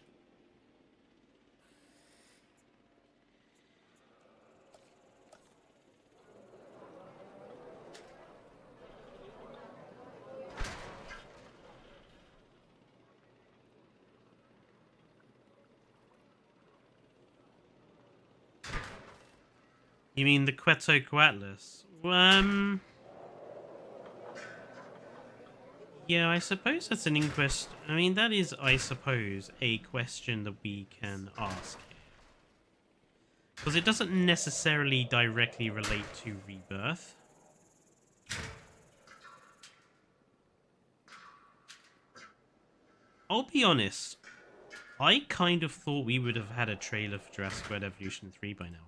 You mean the Quetzalcoatlus? Yeah, I suppose that's an inquest. I mean, that is, I suppose, a question that we can ask here. Because it doesn't necessarily directly relate to Rebirth. I'll be honest, I kind of thought we would have had a trailer for Jurassic World Evolution 3 by now.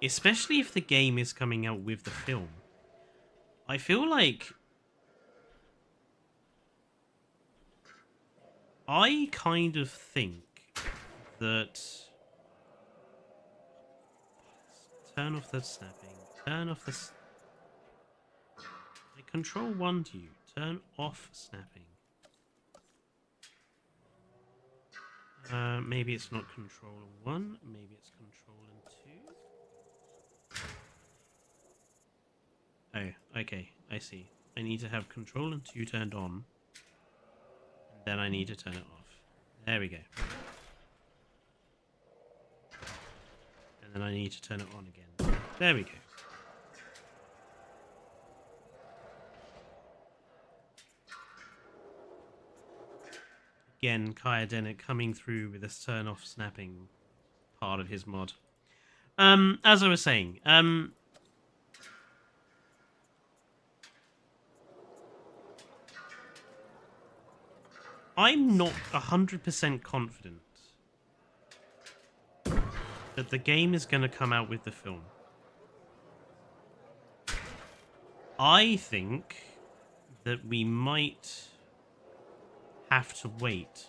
Especially if the game is coming out with the film. I feel like I kind of think that... Turn off the snapping. Turn off the... I control 1 to you. Turn off snapping. Maybe it's not control 1. Maybe it's control 2. Oh, okay. I see. I need to have control 2 turned on. And then I need to turn it off. There we go. And then I need to turn it on again. There we go. Again, Kaya Dennett coming through with this turn off snapping part of his mod. As I was saying, I'm not 100% confident that the game is going to come out with the film. I think that we might have to wait.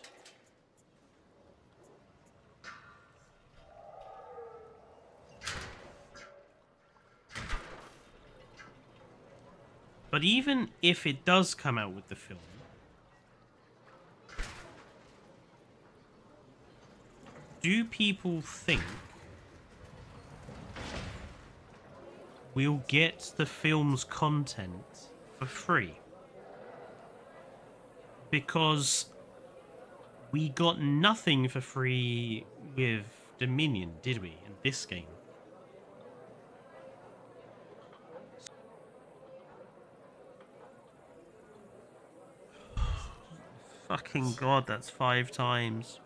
But even if it does come out with the film, do people think we'll get the film's content for free? Because we got nothing for free with Dominion, did we, in this game? Fucking god, that's 5 times.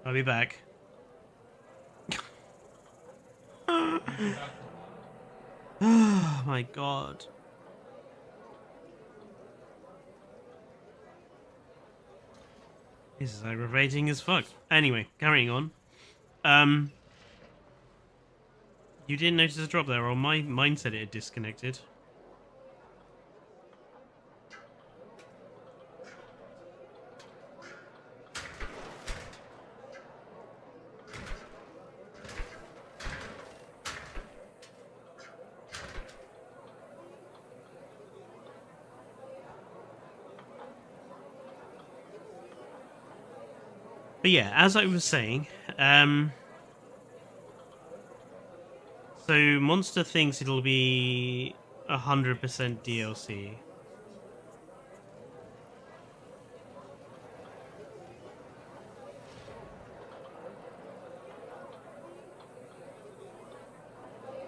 I'll be back. Oh my god. This is aggravating as fuck. Anyway, carrying on. You didn't notice a drop there, or mine said it had disconnected. But yeah, as I was saying, so Monster thinks it'll be 100% DLC.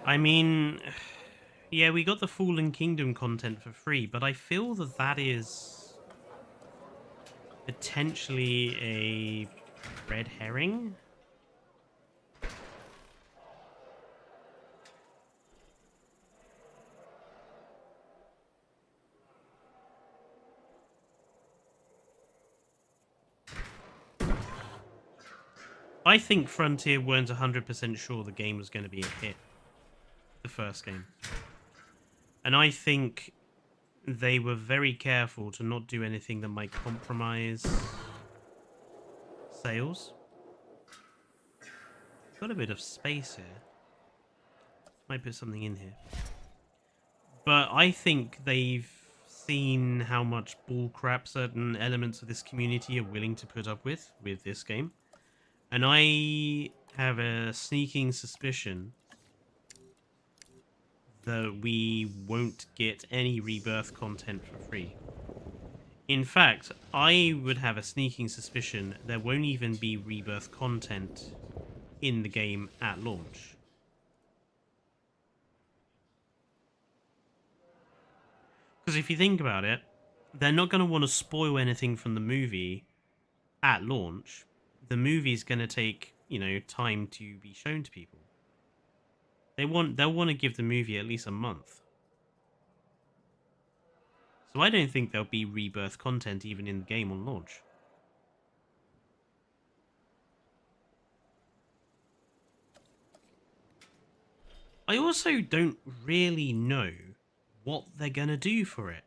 I mean, yeah, we got the Fallen Kingdom content for free, but I feel that that is potentially a red herring. I think Frontier weren't 100% sure the game was going to be a hit. The first game. And I think they were very careful to not do anything that might compromise sales. Got a bit of space here. Might put something in here. But I think they've seen how much bullcrap certain elements of this community are willing to put up with this game. And I have a sneaking suspicion that we won't get any Rebirth content for free. In fact, I would have a sneaking suspicion there won't even be Rebirth content in the game at launch. Because if you think about it, they're not going to want to spoil anything from the movie at launch. The movie's going to take, time to be shown to people. They'll want to give the movie at least a month. So I don't think there'll be Rebirth content even in the game on launch. I also don't really know what they're gonna do for it.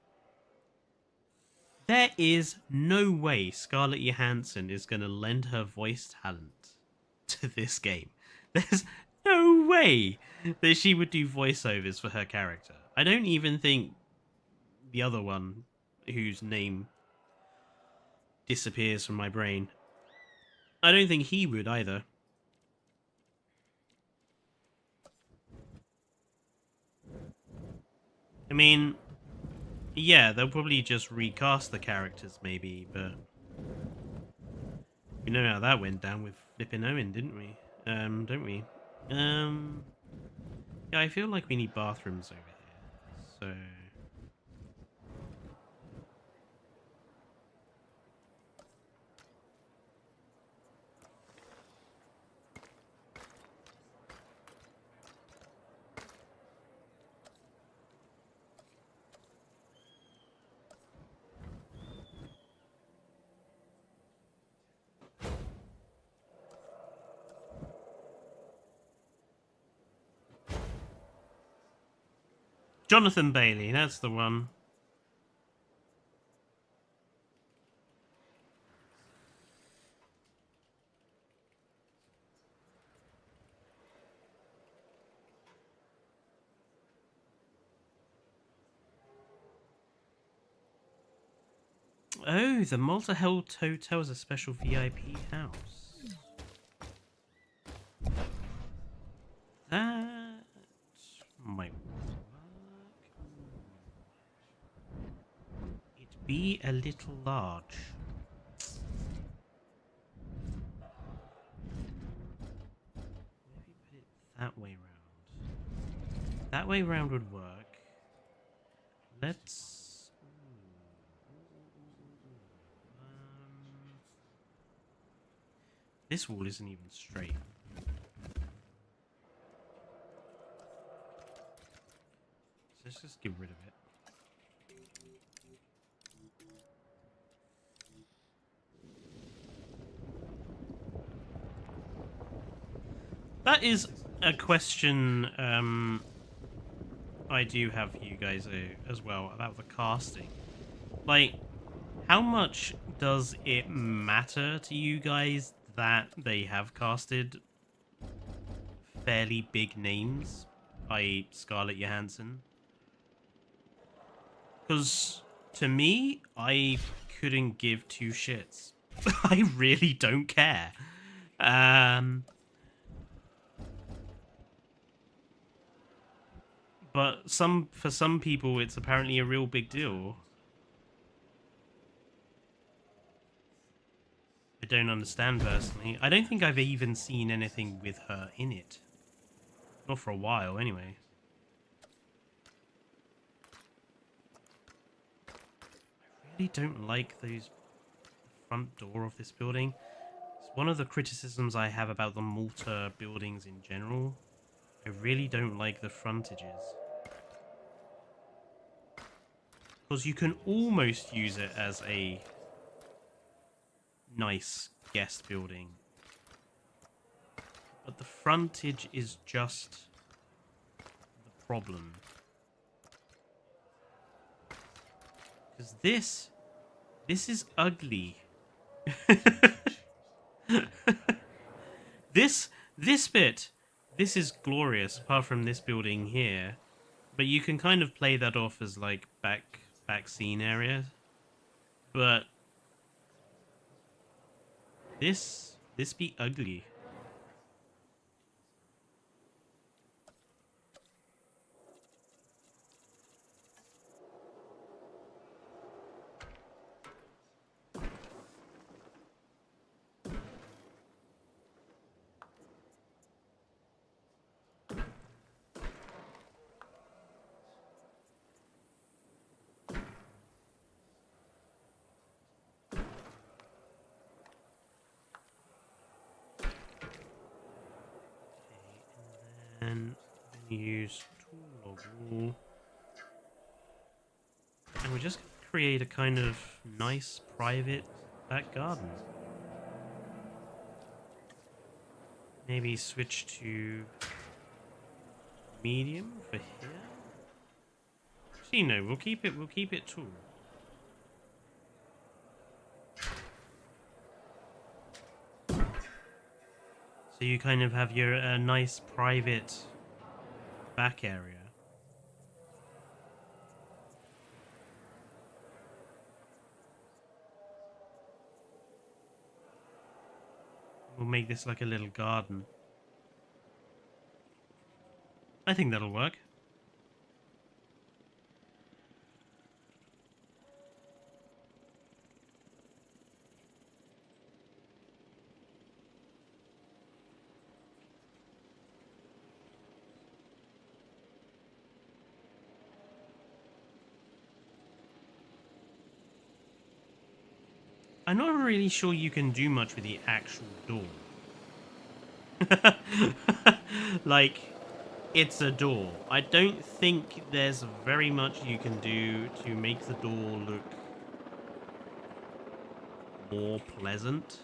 There is no way Scarlett Johansson is gonna lend her voice talent to this game. There's no way that she would do voiceovers for her character. I don't even think the other one, whose name disappears from my brain, I don't think he would either. I mean, yeah, they'll probably just recast the characters maybe, but we know how that went down with flipping Owen, didn't we? Don't we? Yeah, I feel like we need bathrooms over here, so... Jonathan Bailey, that's the one. Oh, the Malta Hotel is a special VIP house. That might work. It'd be a little large. Maybe put it that way round. That way round would work. Let's... This wall isn't even straight. So let's just get rid of it. That is a question I do have for you guys as well about the casting. Like, how much does it matter to you guys that they have casted fairly big names, i.e. Scarlett Johansson? Because to me, I couldn't give two shits. I really don't care. But for some people, it's apparently a real big deal. I don't understand personally. I don't think I've even seen anything with her in it. Not for a while, anyway. I really don't like the front door of this building. It's one of the criticisms I have about the Malta buildings in general. I really don't like the frontages. Because you can almost use it as a nice guest building. But the frontage is just the problem. Because this is ugly. This bit, this is glorious, apart from this building here. But you can kind of play that off as like back scene area. But this be ugly. And then use tool or wall. And we're just going to create a kind of nice private back garden. Maybe switch to medium for here. Actually, no, we'll keep it tall. So you kind of have your nice private back area. We'll make this like a little garden. I think that'll work. I'm not really sure you can do much with the actual door. Like, it's a door. I don't think there's very much you can do to make the door look more pleasant.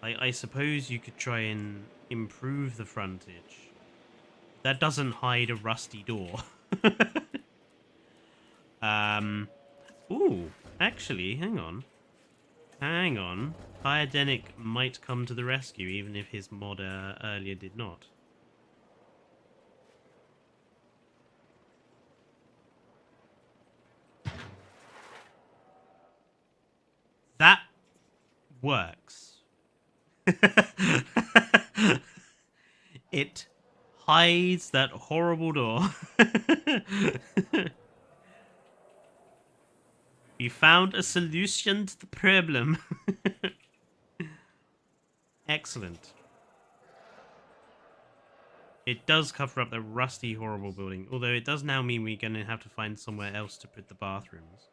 I suppose you could try and improve the frontage. That doesn't hide a rusty door. Ooh, actually, hang on. Hang on. Biodenic might come to the rescue, even if his mod earlier did not. That works. It hides that horrible door. We found a solution to the problem. Excellent. It does cover up the rusty, horrible building, although it does now mean we're going to have to find somewhere else to put the bathrooms.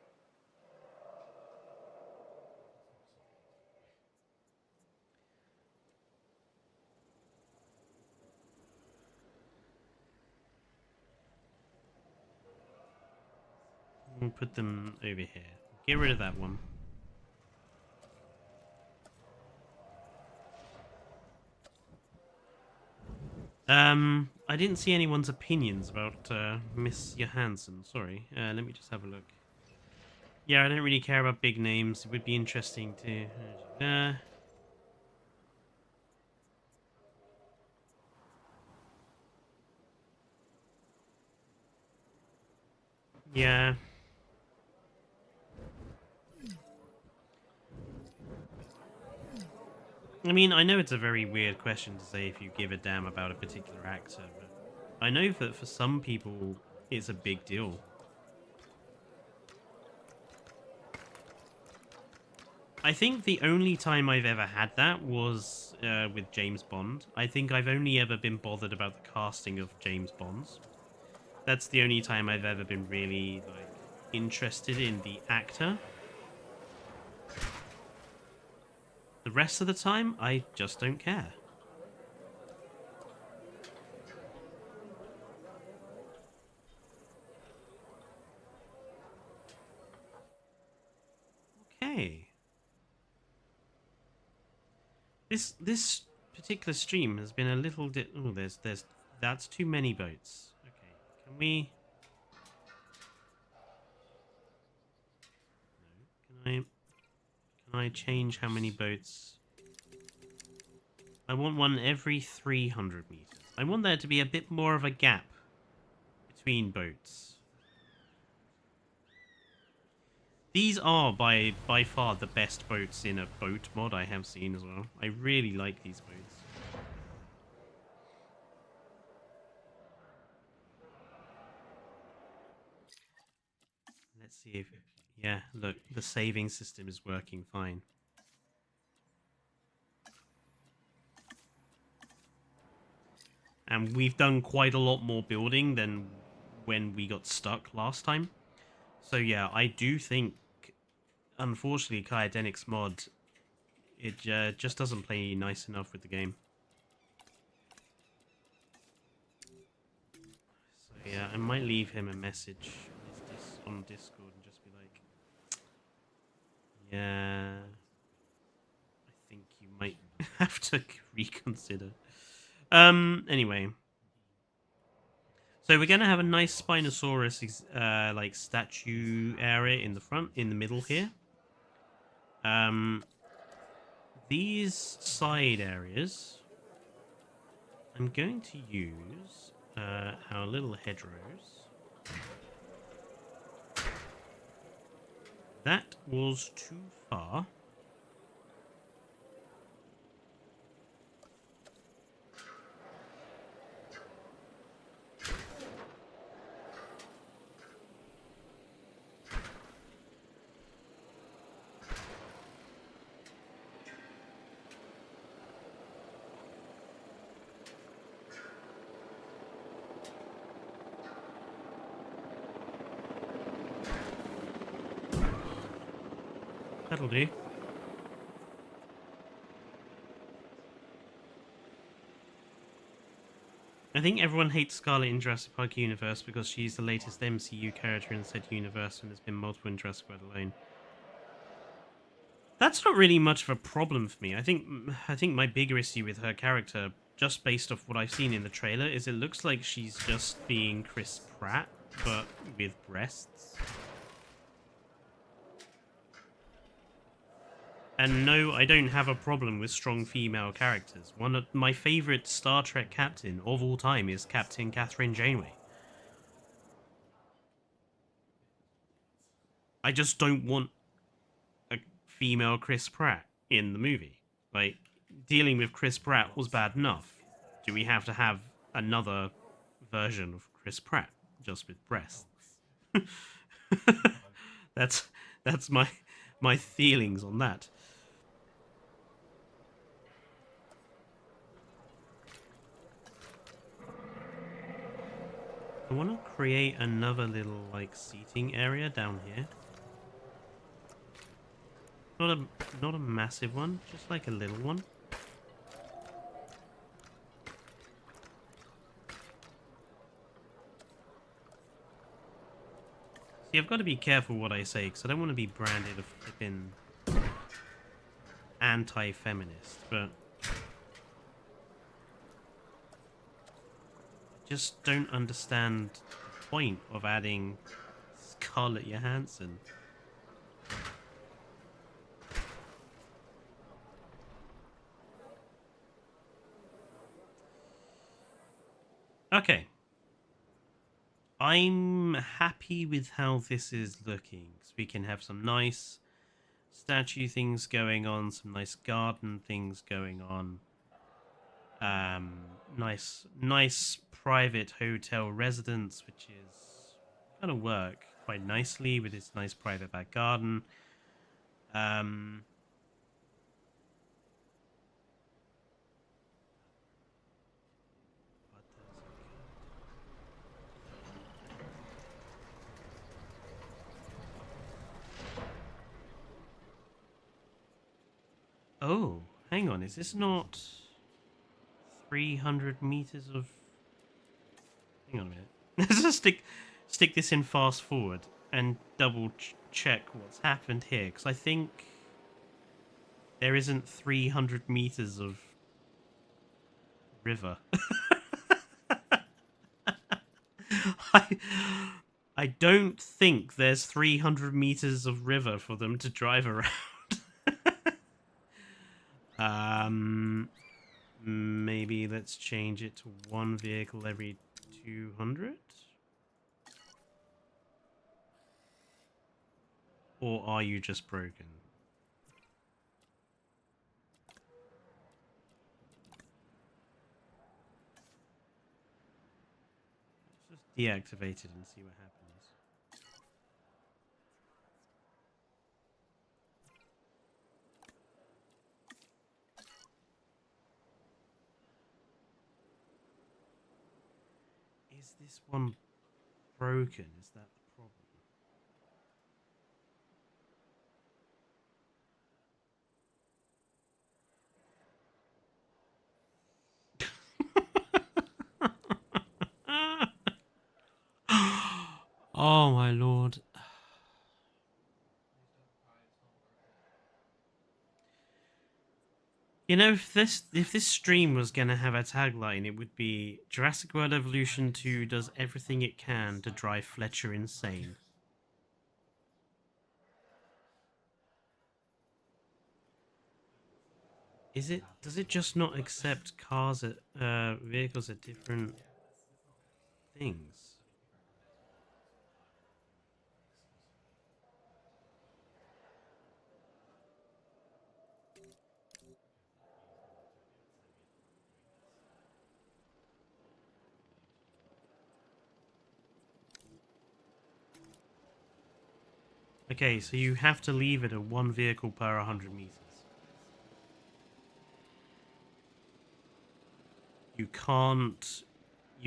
We'll put them over here. Get rid of that one. I didn't see anyone's opinions about Miss Johansson. Sorry. Let me just have a look. Yeah, I don't really care about big names. It would be interesting to... yeah. I mean, I know it's a very weird question to say if you give a damn about a particular actor, but I know that for some people it's a big deal. I think the only time I've ever had that was with James Bond. I think I've only ever been bothered about the casting of James Bonds. That's the only time I've ever been really like interested in the actor. The rest of the time, I just don't care. Okay. This particular stream has been a little oh, that's too many boats. Okay, can we? No, can I change how many boats? I want one every 300 meters. I want there to be a bit more of a gap between boats. These are by far the best boats in a boat mod I have seen as well. I really like these boats. Let's see if... yeah, look, the saving system is working fine. And we've done quite a lot more building than when we got stuck last time. So yeah, I do think, unfortunately, Kyodenic's mod, it just doesn't play nice enough with the game. So yeah, I might leave him a message on Discord and just be like, yeah, I think you might have to reconsider. Anyway. So we're going to have a nice Spinosaurus like statue area in the front, in the middle here. These side areas, I'm going to use our little hedgerows. That was too far. That'll do. I think everyone hates Scarlet in Jurassic Park universe because she's the latest MCU character in said universe and there's been multiple in Jurassic World alone. That's not really much of a problem for me. I think my bigger issue with her character, just based off what I've seen in the trailer, is it looks like she's just being Chris Pratt, but with breasts. And no, I don't have a problem with strong female characters. One of my favourite Star Trek captain of all time is Captain Catherine Janeway. I just don't want a female Chris Pratt in the movie. Like, dealing with Chris Pratt was bad enough. Do we have to have another version of Chris Pratt, just with breasts? That's my feelings on that. I want to create another little, like, seating area down here. Not a massive one, just like a little one. See, I've got to be careful what I say, because I don't want to be branded a flippin' anti-feminist, but... just don't understand the point of adding Scarlett Johansson. Okay. I'm happy with how this is looking. So we can have some nice statue things going on, some nice garden things going on. Nice private hotel residence, which is gonna work quite nicely with its nice private back garden. Oh, hang on, is this not 300 meters of... Hang on a minute. Let's just stick this in fast forward and double check what's happened here, because I think there isn't 300 meters of river. I don't think there's 300 meters of river for them to drive around. Maybe let's change it to one vehicle every 200? Or are you just broken? Let's just deactivate it and see what happens. Is this one broken? Is that the problem? Oh my lord. You know, if this stream was gonna have a tagline, it would be Jurassic World Evolution 2 does everything it can to drive Fletcher insane. Does it just not accept cars at vehicles at different things? Okay, so you have to leave it at one vehicle per 100 meters. You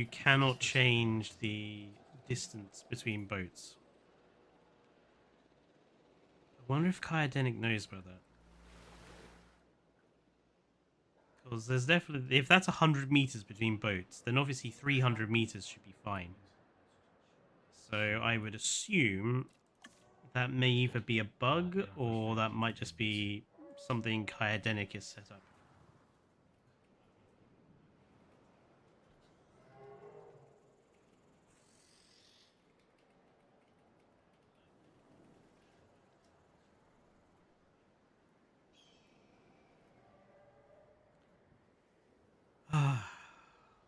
cannot change the distance between boats. I wonder if Kyodenic knows about that. Because there's definitely, if that's 100 meters between boats, then obviously 300 meters should be fine. So I would assume that may either be a bug or that might just be something Kyodenic is set up.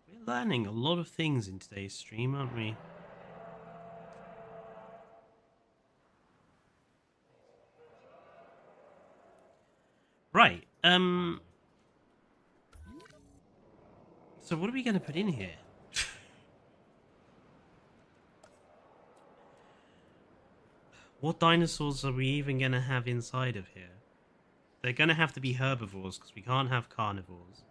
We're learning a lot of things in today's stream, aren't we? Right. So what are we going to put in here? What dinosaurs are we even going to have inside of here? They're going to have to be herbivores because we can't have carnivores.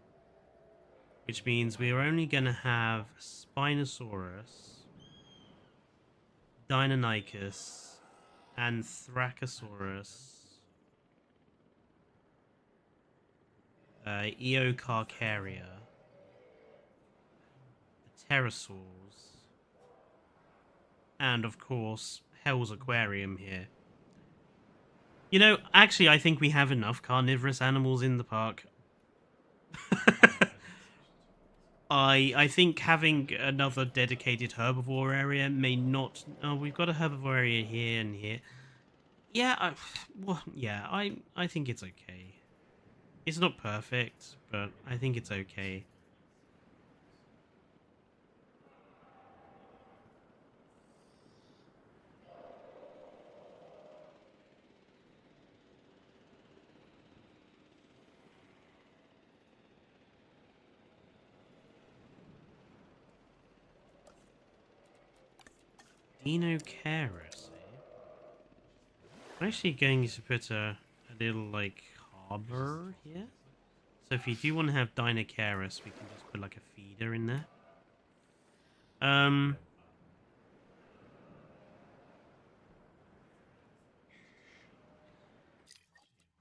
Which means we're only going to have Spinosaurus, Deinonychus, and Thracosaurus. Eocarcharia, the pterosaurs, and of course Hell's Aquarium here. You know, actually I think we have enough carnivorous animals in the park. I think having another dedicated herbivore area may not. Oh, we've got a herbivore area here and here. Yeah, well, yeah, I think it's okay. It's not perfect, but I think it's okay. Dino Carus, eh? I'm actually going to put a little, like, harbor here. So if you do want to have Dinocarus, we can just put, like, a feeder in there.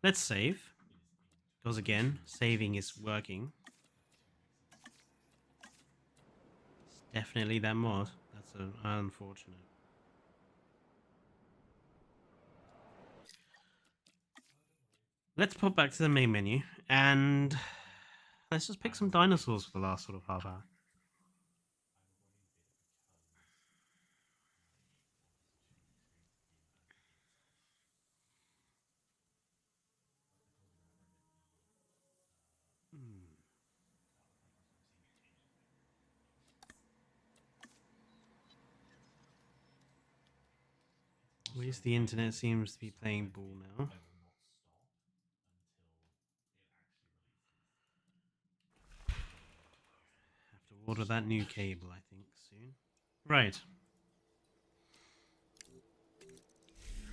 Let's save. Because, again, saving is working. It's definitely that mod. That's unfortunate. Let's pop back to the main menu, and let's just pick some dinosaurs for the last sort of half hour. At least the internet seems to be playing ball now. Have to order that new cable, I think, soon. Right.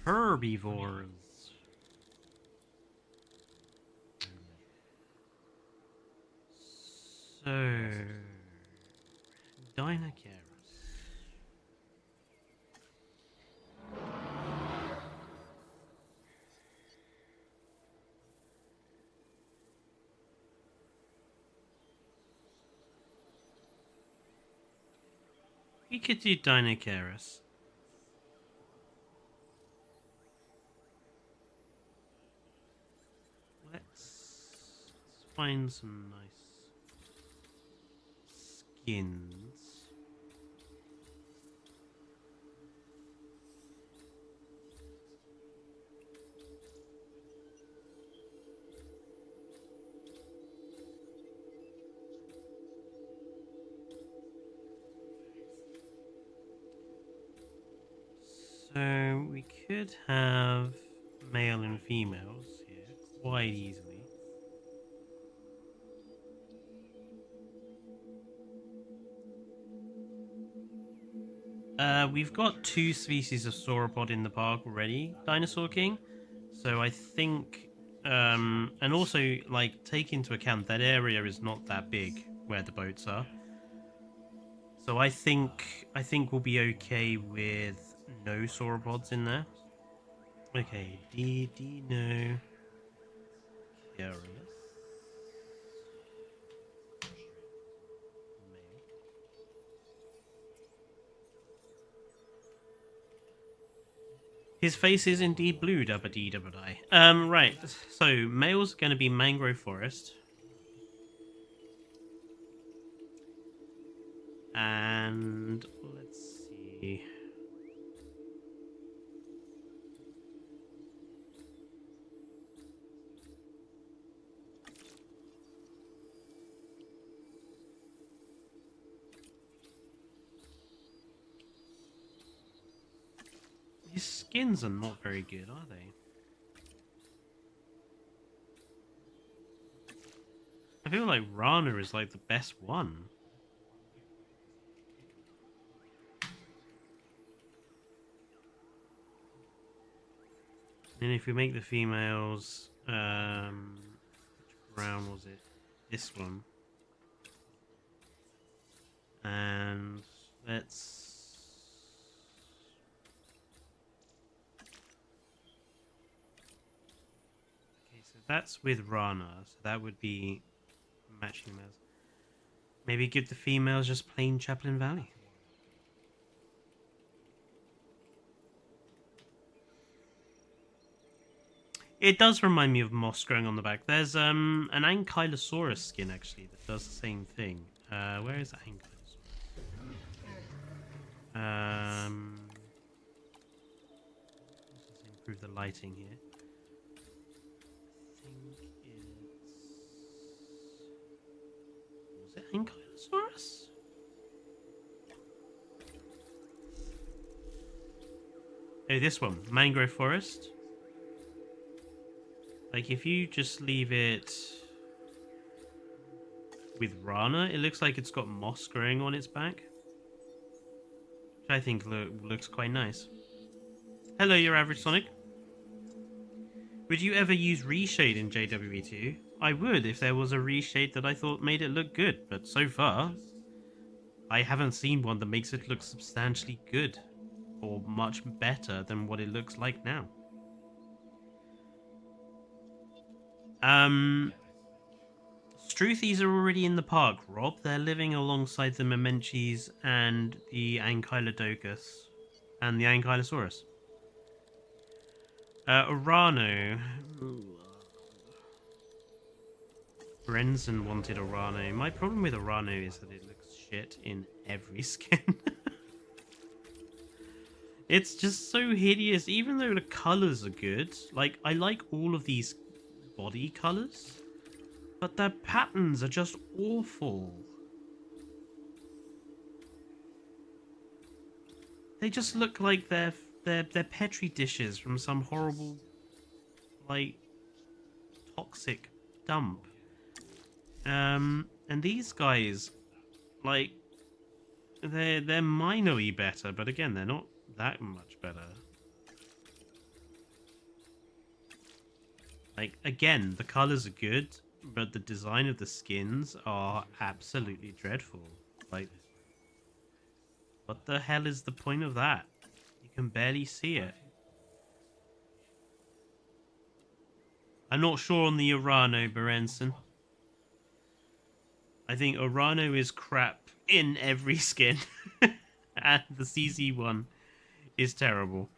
Herbivores. So, Dinocarus. We could do Dinocarus. Let's find some nice skins. So we could have male and females here quite easily. We've got 2 species of sauropod in the park already, Dinosaur King. So I think, and also, like, take into account that area is not that big where the boats are. So I think we'll be okay with no sauropods in there. Okay, Dino Carus. His face is indeed blue, dabba dee dabba die. Right. So male's going to be mangrove forest, and let's see. His skins are not very good, are they? I feel like Rana is like the best one. And if we make the females, which brown was it? This one. And let's... Okay, so that's with Rana, so that would be matching those. Maybe give the females just plain Chaplin Valley. It does remind me of moss growing on the back. There's an Ankylosaurus skin actually that does the same thing. Where is Ankylosaurus? Let's just improve the lighting here. I think was it Ankylosaurus? Oh, this one, mangrove forest. Like, if you just leave it with Rana, it looks like it's got moss growing on its back, which I think looks quite nice. Hello, your average Sonic. Would you ever use reshade in JWE2? I would if there was a reshade that I thought made it look good, but so far, I haven't seen one that makes it look substantially good, or much better than what it looks like now. Struthies are already in the park, Rob. They're living alongside the Memenchis and the Ankylodocus and the Ankylosaurus. Urano. Brenson wanted Urano. My problem with Urano is that it looks shit in every skin. It's just so hideous, even though the colors are good. Like, I like all of these body colors, but their patterns are just awful. They just look like they're petri dishes from some horrible, like, toxic dump. And these guys, like, they're minorly better, but again, they're not that much better. Like, again, the colors are good, but the design of the skins are absolutely dreadful. Like, what the hell is the point of that? You can barely see it. I'm not sure on the Urano, Berenson. I think Urano is crap in every skin. And the CZ one is terrible.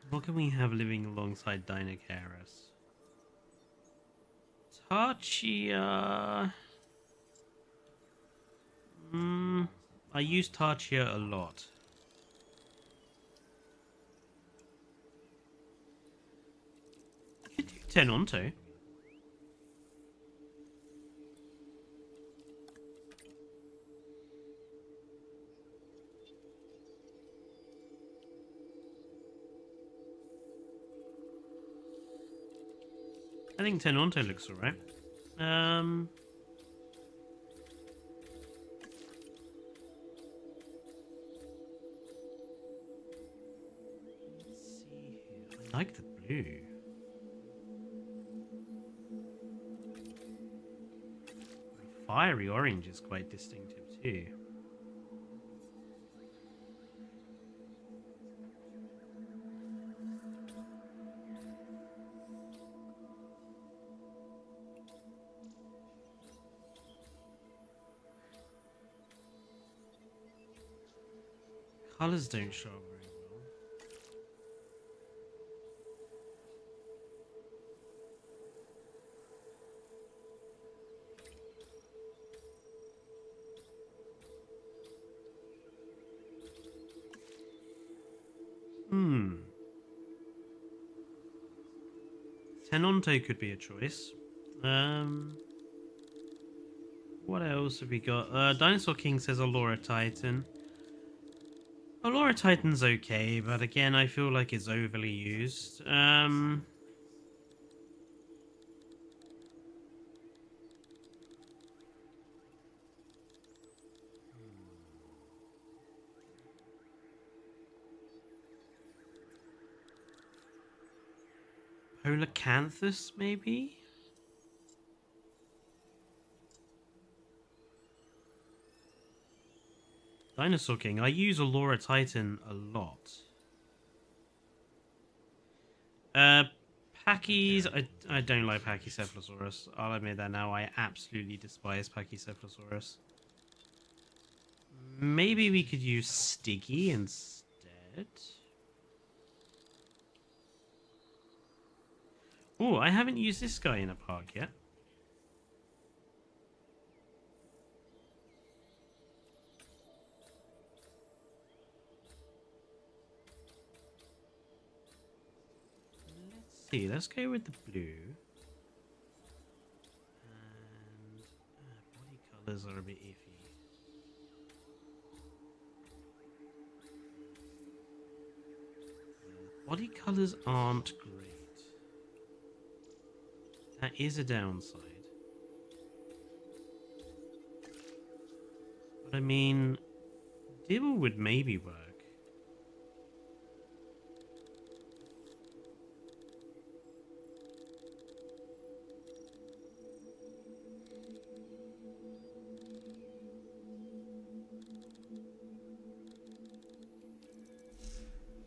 What can we have living alongside Dinocaris? Tarchia. I use Tarchia a lot. You could do Tenonto. I think Tenonto looks alright. Let's see here. I like the blue. The fiery orange is quite distinctive too. Colors don't show very well. Tenonto could be a choice. What else have we got? Dinosaur King says Allura Titan. Allura Titan's okay, but again, I feel like it's overly used. Polacanthus, maybe? Dinosaur King. I use Allura Titan a lot. Pachy's. I don't like Pachycephalosaurus. I'll admit that now. I absolutely despise Pachycephalosaurus. Maybe we could use Stiggy instead. Oh, I haven't used this guy in a park yet. Let's see. Let's go with the blue. And body colors are a bit iffy. Body colors aren't great. That is a downside. But I mean, Dibble would maybe work.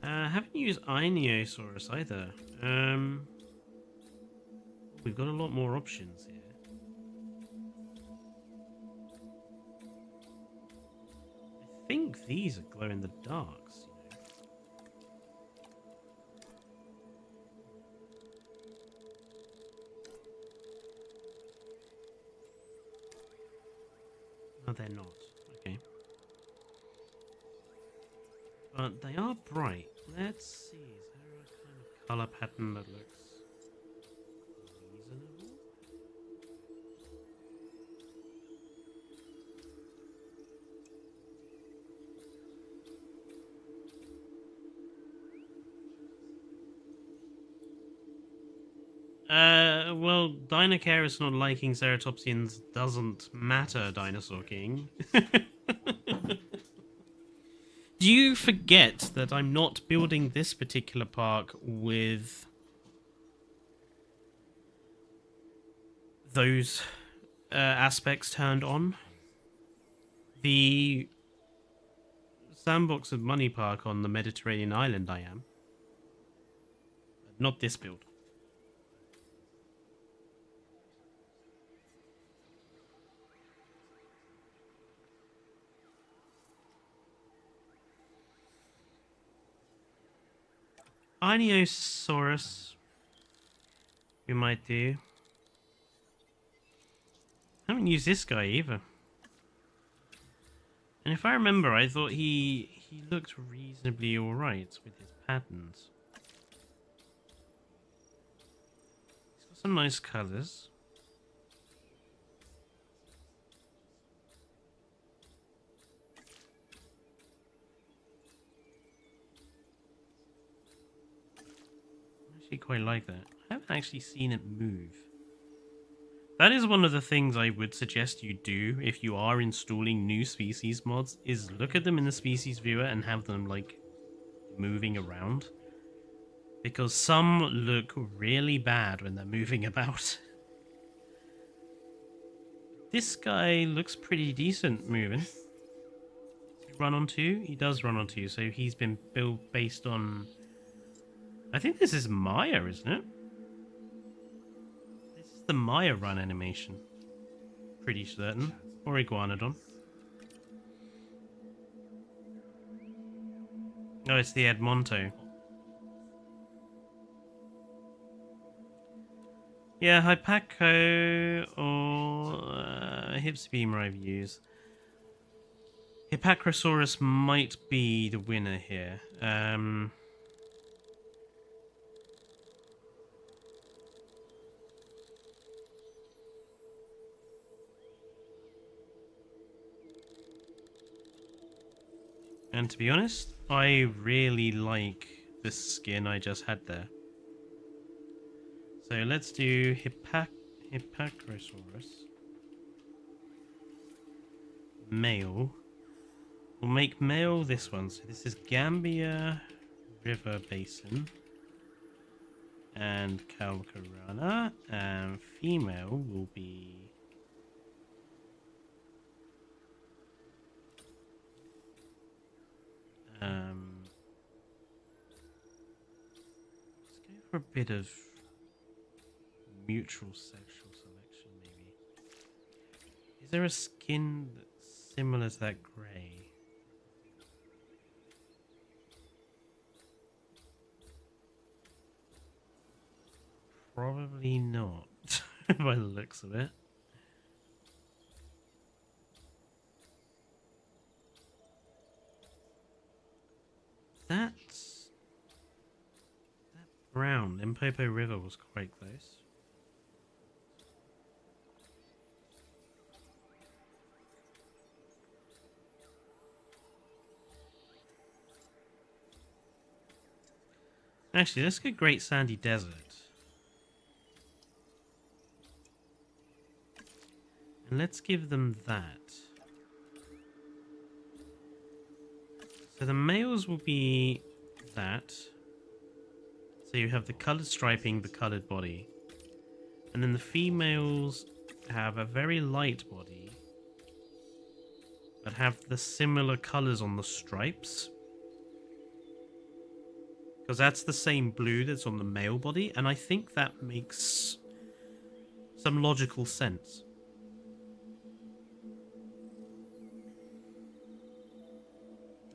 Haven't used Ionosaurus either. We've got a lot more options here. I think these are glow in the darks. No, they're not. Okay. But they are bright. Let's see. Is there a kind of color pattern that looks reasonable? Well, Dinocaris not liking ceratopsians doesn't matter, Dinosaur King. Do you forget that I'm not building this particular park with those aspects turned on? The Sandbox of Money Park on the Mediterranean island I am. Not this build. Ionosaurus we might do. I haven't used this guy either. And if I remember, I thought he looked reasonably alright with his patterns. He's got some nice colours. I quite like that. I haven't actually seen it move. That is one of the things I would suggest you do if you are installing new species mods, is look at them in the species viewer and have them like moving around. Because some look really bad when they're moving about. This guy looks pretty decent moving. Does he run on two? He does run on two, so he's been built based on... I think this is Maya, isn't it? This is the Maya run animation. Pretty certain. Or Iguanodon. Oh, it's the Edmonto. Yeah, Hypaco or Hypsobeamer I've used. Hippacrosaurus might be the winner here. And to be honest, I really like the skin I just had there. So let's do Hippacrosaurus. Male. We'll make male this one. So this is Gambia River Basin. And Calcarana. And female will be... let's go for a bit of mutual sexual selection, maybe. Is there a skin that's similar to that grey? Probably not, by the looks of it. That brown, Limpopo River was quite close. Actually, let's go Great Sandy Desert. And let's give them that. So the males will be that. So you have the coloured striping, the coloured body. And then the females have a very light body, but have the similar colours on the stripes. Because that's the same blue that's on the male body, and I think that makes some logical sense.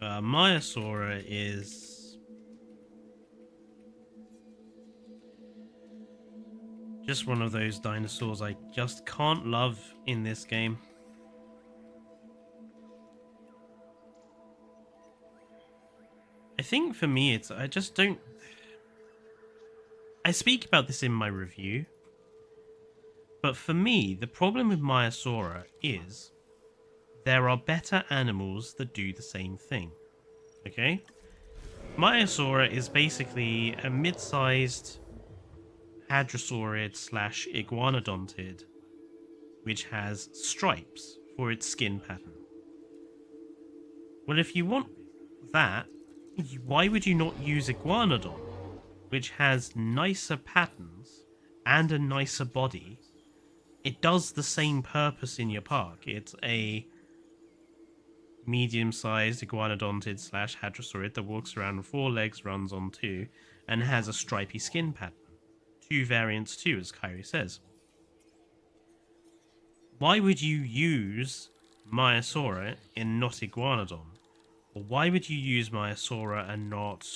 Maiasaura is just one of those dinosaurs I just can't love in this game. I think for me it's, I just don't... I speak about this in my review, but for me the problem with Maiasaura is there are better animals that do the same thing. Okay? Maiasaura is basically a mid-sized hadrosaurid slash iguanodontid which has stripes for its skin pattern. Well, if you want that, why would you not use Iguanodon, which has nicer patterns and a nicer body? It does the same purpose in your park. It's a medium-sized iguanodontid slash hadrosaurid that walks around on 4 legs, runs on 2, and has a stripy skin pattern. 2 variants too, as Kyrie says. Why would you use Maiasaura and not Iguanodon? Or why would you use Maiasaura and not...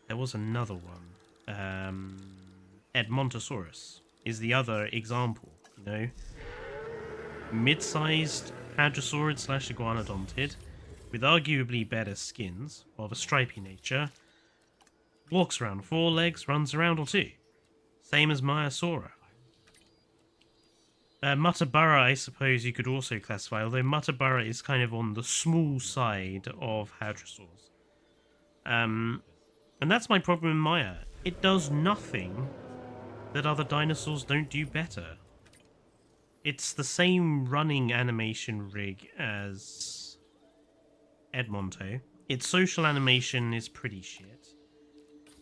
There was another one. Edmontosaurus is the other example, you know? Mid-sized hadrosaurid slash iguanodontid with arguably better skins of a stripy nature, walks around 4 legs, runs around on 2. Same as Maiasaura. Mutabura, I suppose you could also classify, although Mutabura is kind of on the small side of hadrosaurs. And that's my problem in Maya. It does nothing that other dinosaurs don't do better. It's the same running animation rig as Edmonto. Its social animation is pretty shit.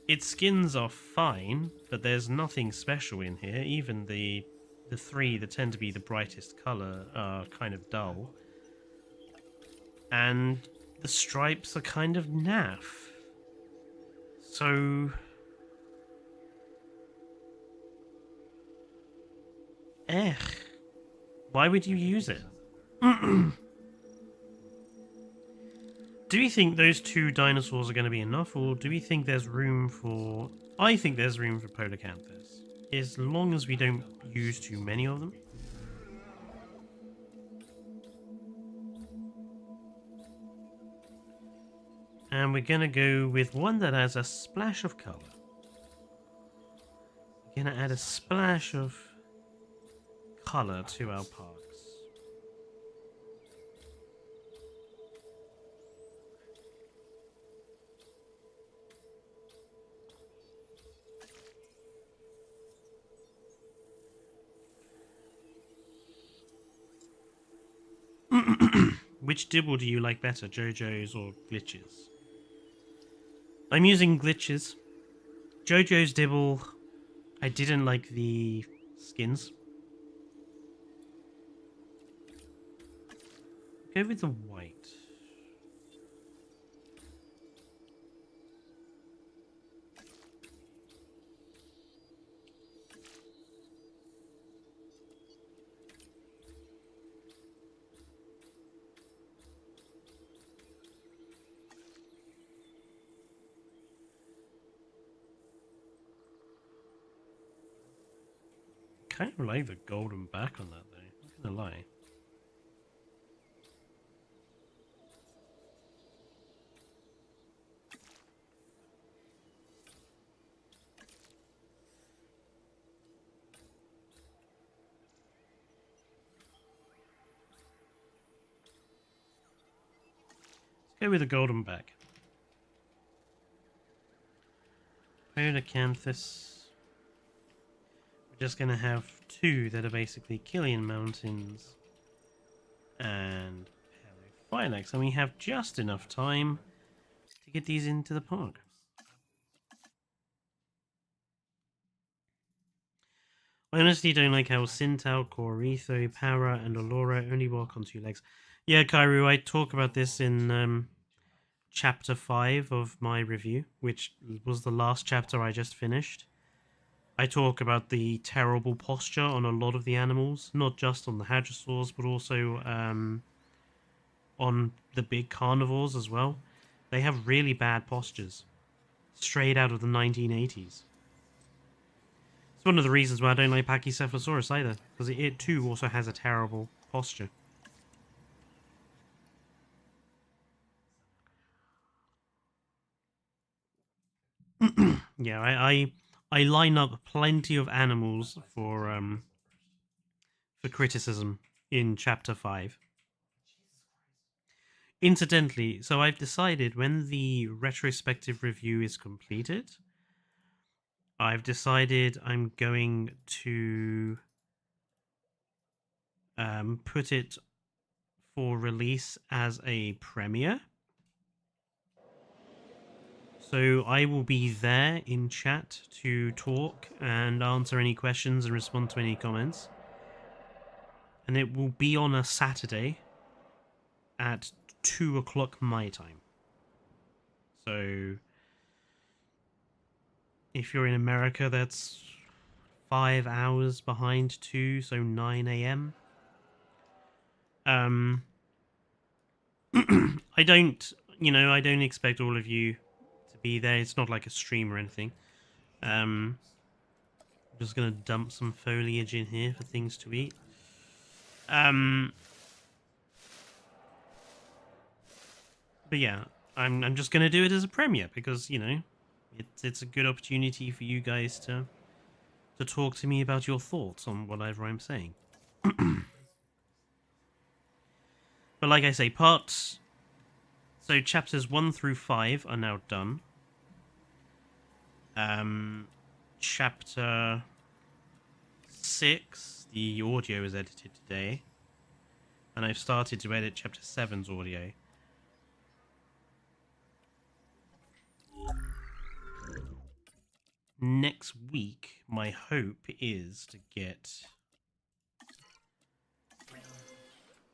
Its skins are fine, but there's nothing special in here. Even the 3 that tend to be the brightest colour are kind of dull. And the stripes are kind of naff. So... Why would you use it? Do we think those 2 dinosaurs are going to be enough, or do we think there's room for... I think there's room for Polacanthus, as long as we don't use too many of them. And we're going to go with one that has a splash of colour. We're going to add a splash of colour to our parks. Which dibble do you like better, JoJo's or Glitches? I'm using Glitches. JoJo's dibble, I didn't like the skins. Go with the white. kind of like the golden back on that though, not gonna lie. Let's go with the golden back. Podacanthus. We're just gonna have two that are basically Killian Mountains and Paleophylax, and we have just enough time to get these into the park. I honestly don't like how Sintal, Coritho, Para, and Allura only walk on two legs. Yeah, Kairu, I talk about this in chapter 5 of my review, which was the last chapter I just finished. I talk about the terrible posture on a lot of the animals, not just on the hadrosaurs, but also on the big carnivores as well. They have really bad postures, straight out of the 1980s. It's one of the reasons why I don't like Pachycephalosaurus either, because it too also has a terrible posture. Yeah, I line up plenty of animals for criticism in chapter 5. Incidentally, so I've decided when the retrospective review is completed, I've decided I'm going to put it for release as a premiere. So I will be there in chat to talk and answer any questions and respond to any comments. And it will be on a Saturday at 2 o'clock my time. So if you're in America, that's 5 hours behind 2, so 9 a.m. I don't expect all of you to be there. It's not like a stream or anything. I'm just gonna dump some foliage in here for things to eat. But yeah, I'm just gonna do it as a premiere because it's a good opportunity for you guys to talk to me about your thoughts on whatever I'm saying. But like I say, so chapters 1 through 5 are now done. Chapter 6, the audio is edited today, and I've started to edit chapter 7's audio. Next week, my hope is to get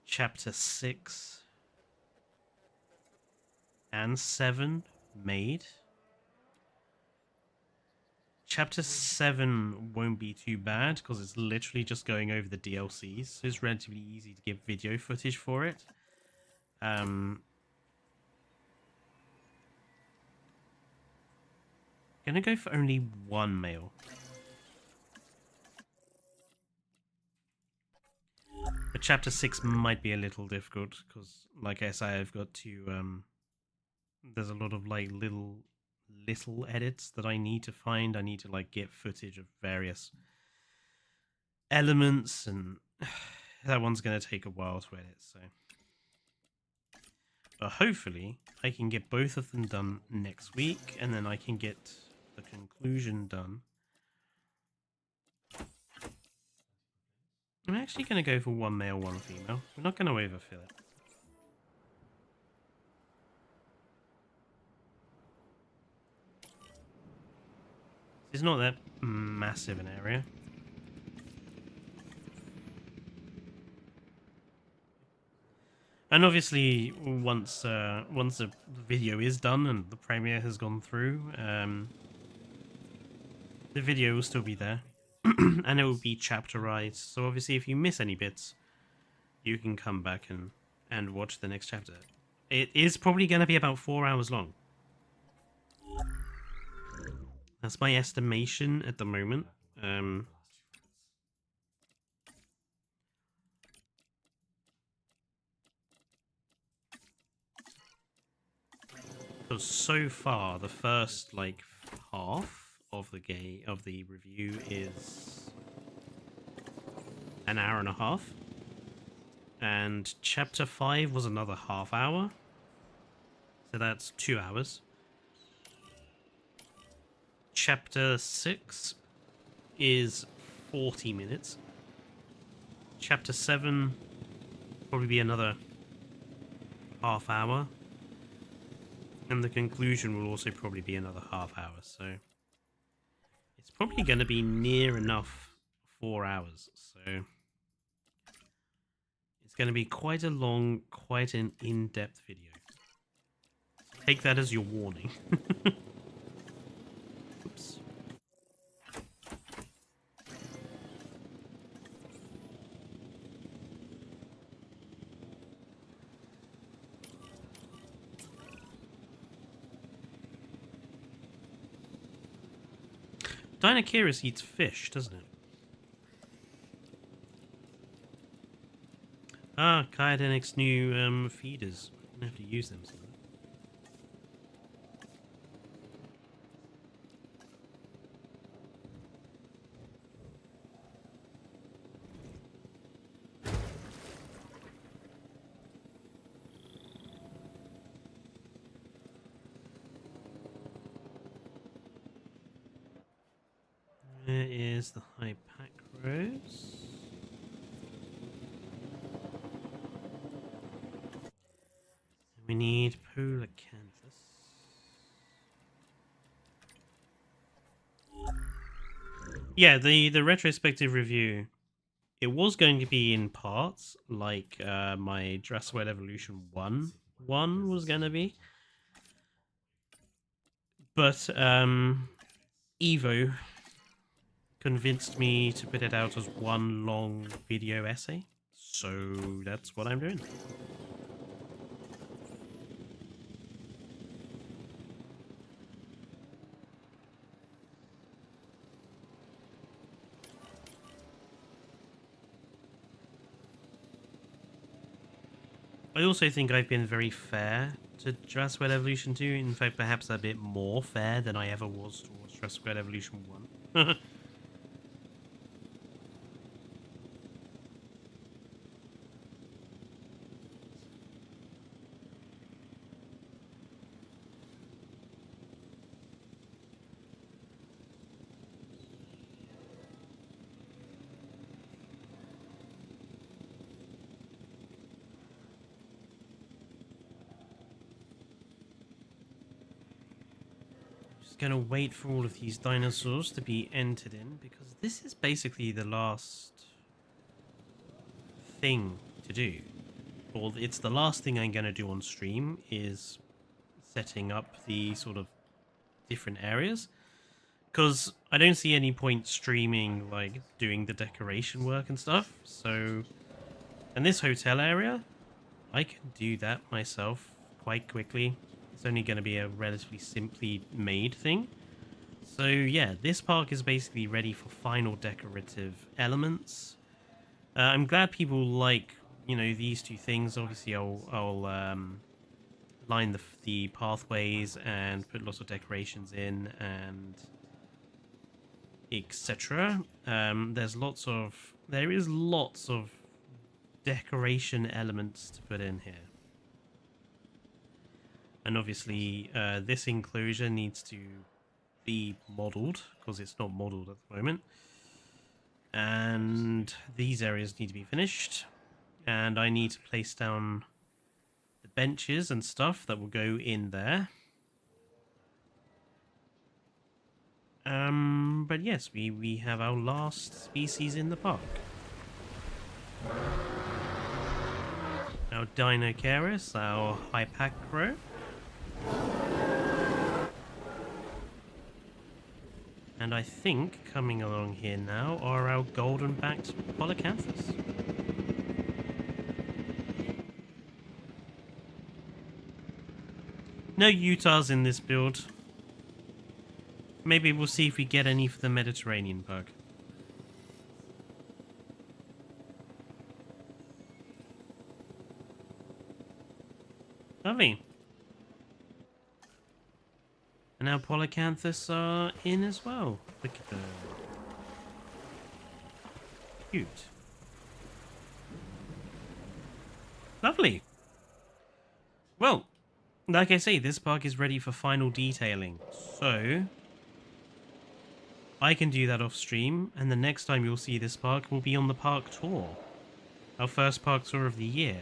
chapter 6 and 7 made. Chapter 7 won't be too bad because it's literally just going over the DLCs, so it's relatively easy to get video footage for it. Gonna go for only one male. But chapter 6 might be a little difficult because, like I say, I've got to there's a lot of like little edits that I need to find. I need to like get footage of various elements, and that one's going to take a while to edit. So, but hopefully I can get both of them done next week, and then I can get the conclusion done. I'm actually going to go for one male, one female. We're not going to overfill it. It's not that massive an area. And obviously, once the video is done and the premiere has gone through, the video will still be there, and it will be chapterized. So obviously, if you miss any bits, you can come back and watch the next chapter. It is probably going to be about 4 hours long. That's my estimation at the moment. because so far the first like half of the game of the review is an hour and a half, and chapter 5 was another half hour, so that's 2 hours. Chapter 6 is 40 minutes. Chapter 7 probably be another half hour, and the conclusion will also probably be another half hour, so it's probably going to be near enough 4 hours. So it's going to be quite a long, quite an in-depth video. Take that as your warning. Oops. Dinosaurs eats fish, doesn't it? Ah, Kaidenic's new feeders. I'm gonna have to use them soon. Where is the Hypacros? We need Polacanthus. Yeah, the retrospective review, it was going to be in parts, like my Jurassic World Evolution 1 was going to be. But Evo convinced me to put it out as one long video essay, so that's what I'm doing. I also think I've been very fair to Jurassic World Evolution 2. In fact, perhaps a bit more fair than I ever was towards Jurassic World Evolution 1. Gonna wait for all of these dinosaurs to be entered in, because this is basically the last thing to do, or it's the last thing I'm gonna do on stream, is setting up the sort of different areas, because I don't see any point streaming like doing the decoration work and stuff. So, and this hotel area, I can do that myself quite quickly. It's only going to be a relatively simply made thing. So yeah, this park is basically ready for final decorative elements. I'm glad people like, you know, these two things. Obviously, I'll line the pathways and put lots of decorations in and etc. There is lots of decoration elements to put in here. And obviously, this enclosure needs to be modeled, because it's not modeled at the moment. And these areas need to be finished. And I need to place down the benches and stuff that will go in there. But yes, we have our last species in the park. Our Dinocaris, our Hypacro. And I think coming along here now are our golden-backed Polacanthus. No Utahs in this build. Maybe we'll see if we get any for the Mediterranean bug. Lovely. And now Polycanthus are in as well. Look at them. Cute. Lovely. Well, like I say, this park is ready for final detailing. So I can do that off stream, and the next time you'll see this park will be on the park tour. Our first park tour of the year.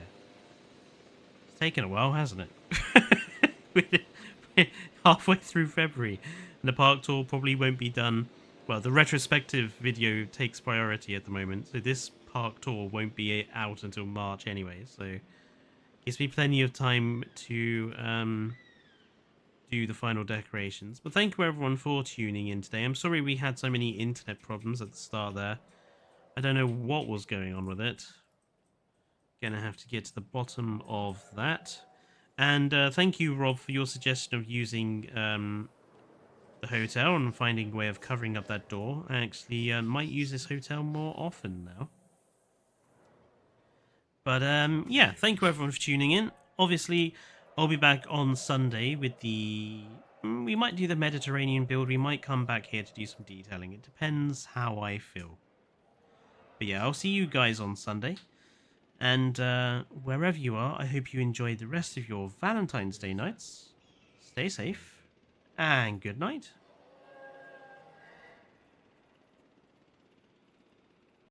It's taken a while, hasn't it? We're halfway through February, and the park tour probably won't be done. Well, the retrospective video takes priority at the moment, so this park tour won't be out until March anyway, so gives me plenty of time to do the final decorations. But thank you everyone for tuning in today. I'm sorry we had so many internet problems at the start there. I don't know what was going on with it. Gonna have to get to the bottom of that. And thank you, Rob, for your suggestion of using the hotel and finding a way of covering up that door. I actually might use this hotel more often now. But yeah, thank you everyone for tuning in. Obviously, I'll be back on Sunday with the... We might do the Mediterranean build. We might come back here to do some detailing. It depends how I feel. But yeah, I'll see you guys on Sunday. And wherever you are, I hope you enjoy the rest of your Valentine's Day nights. Stay safe, and good night.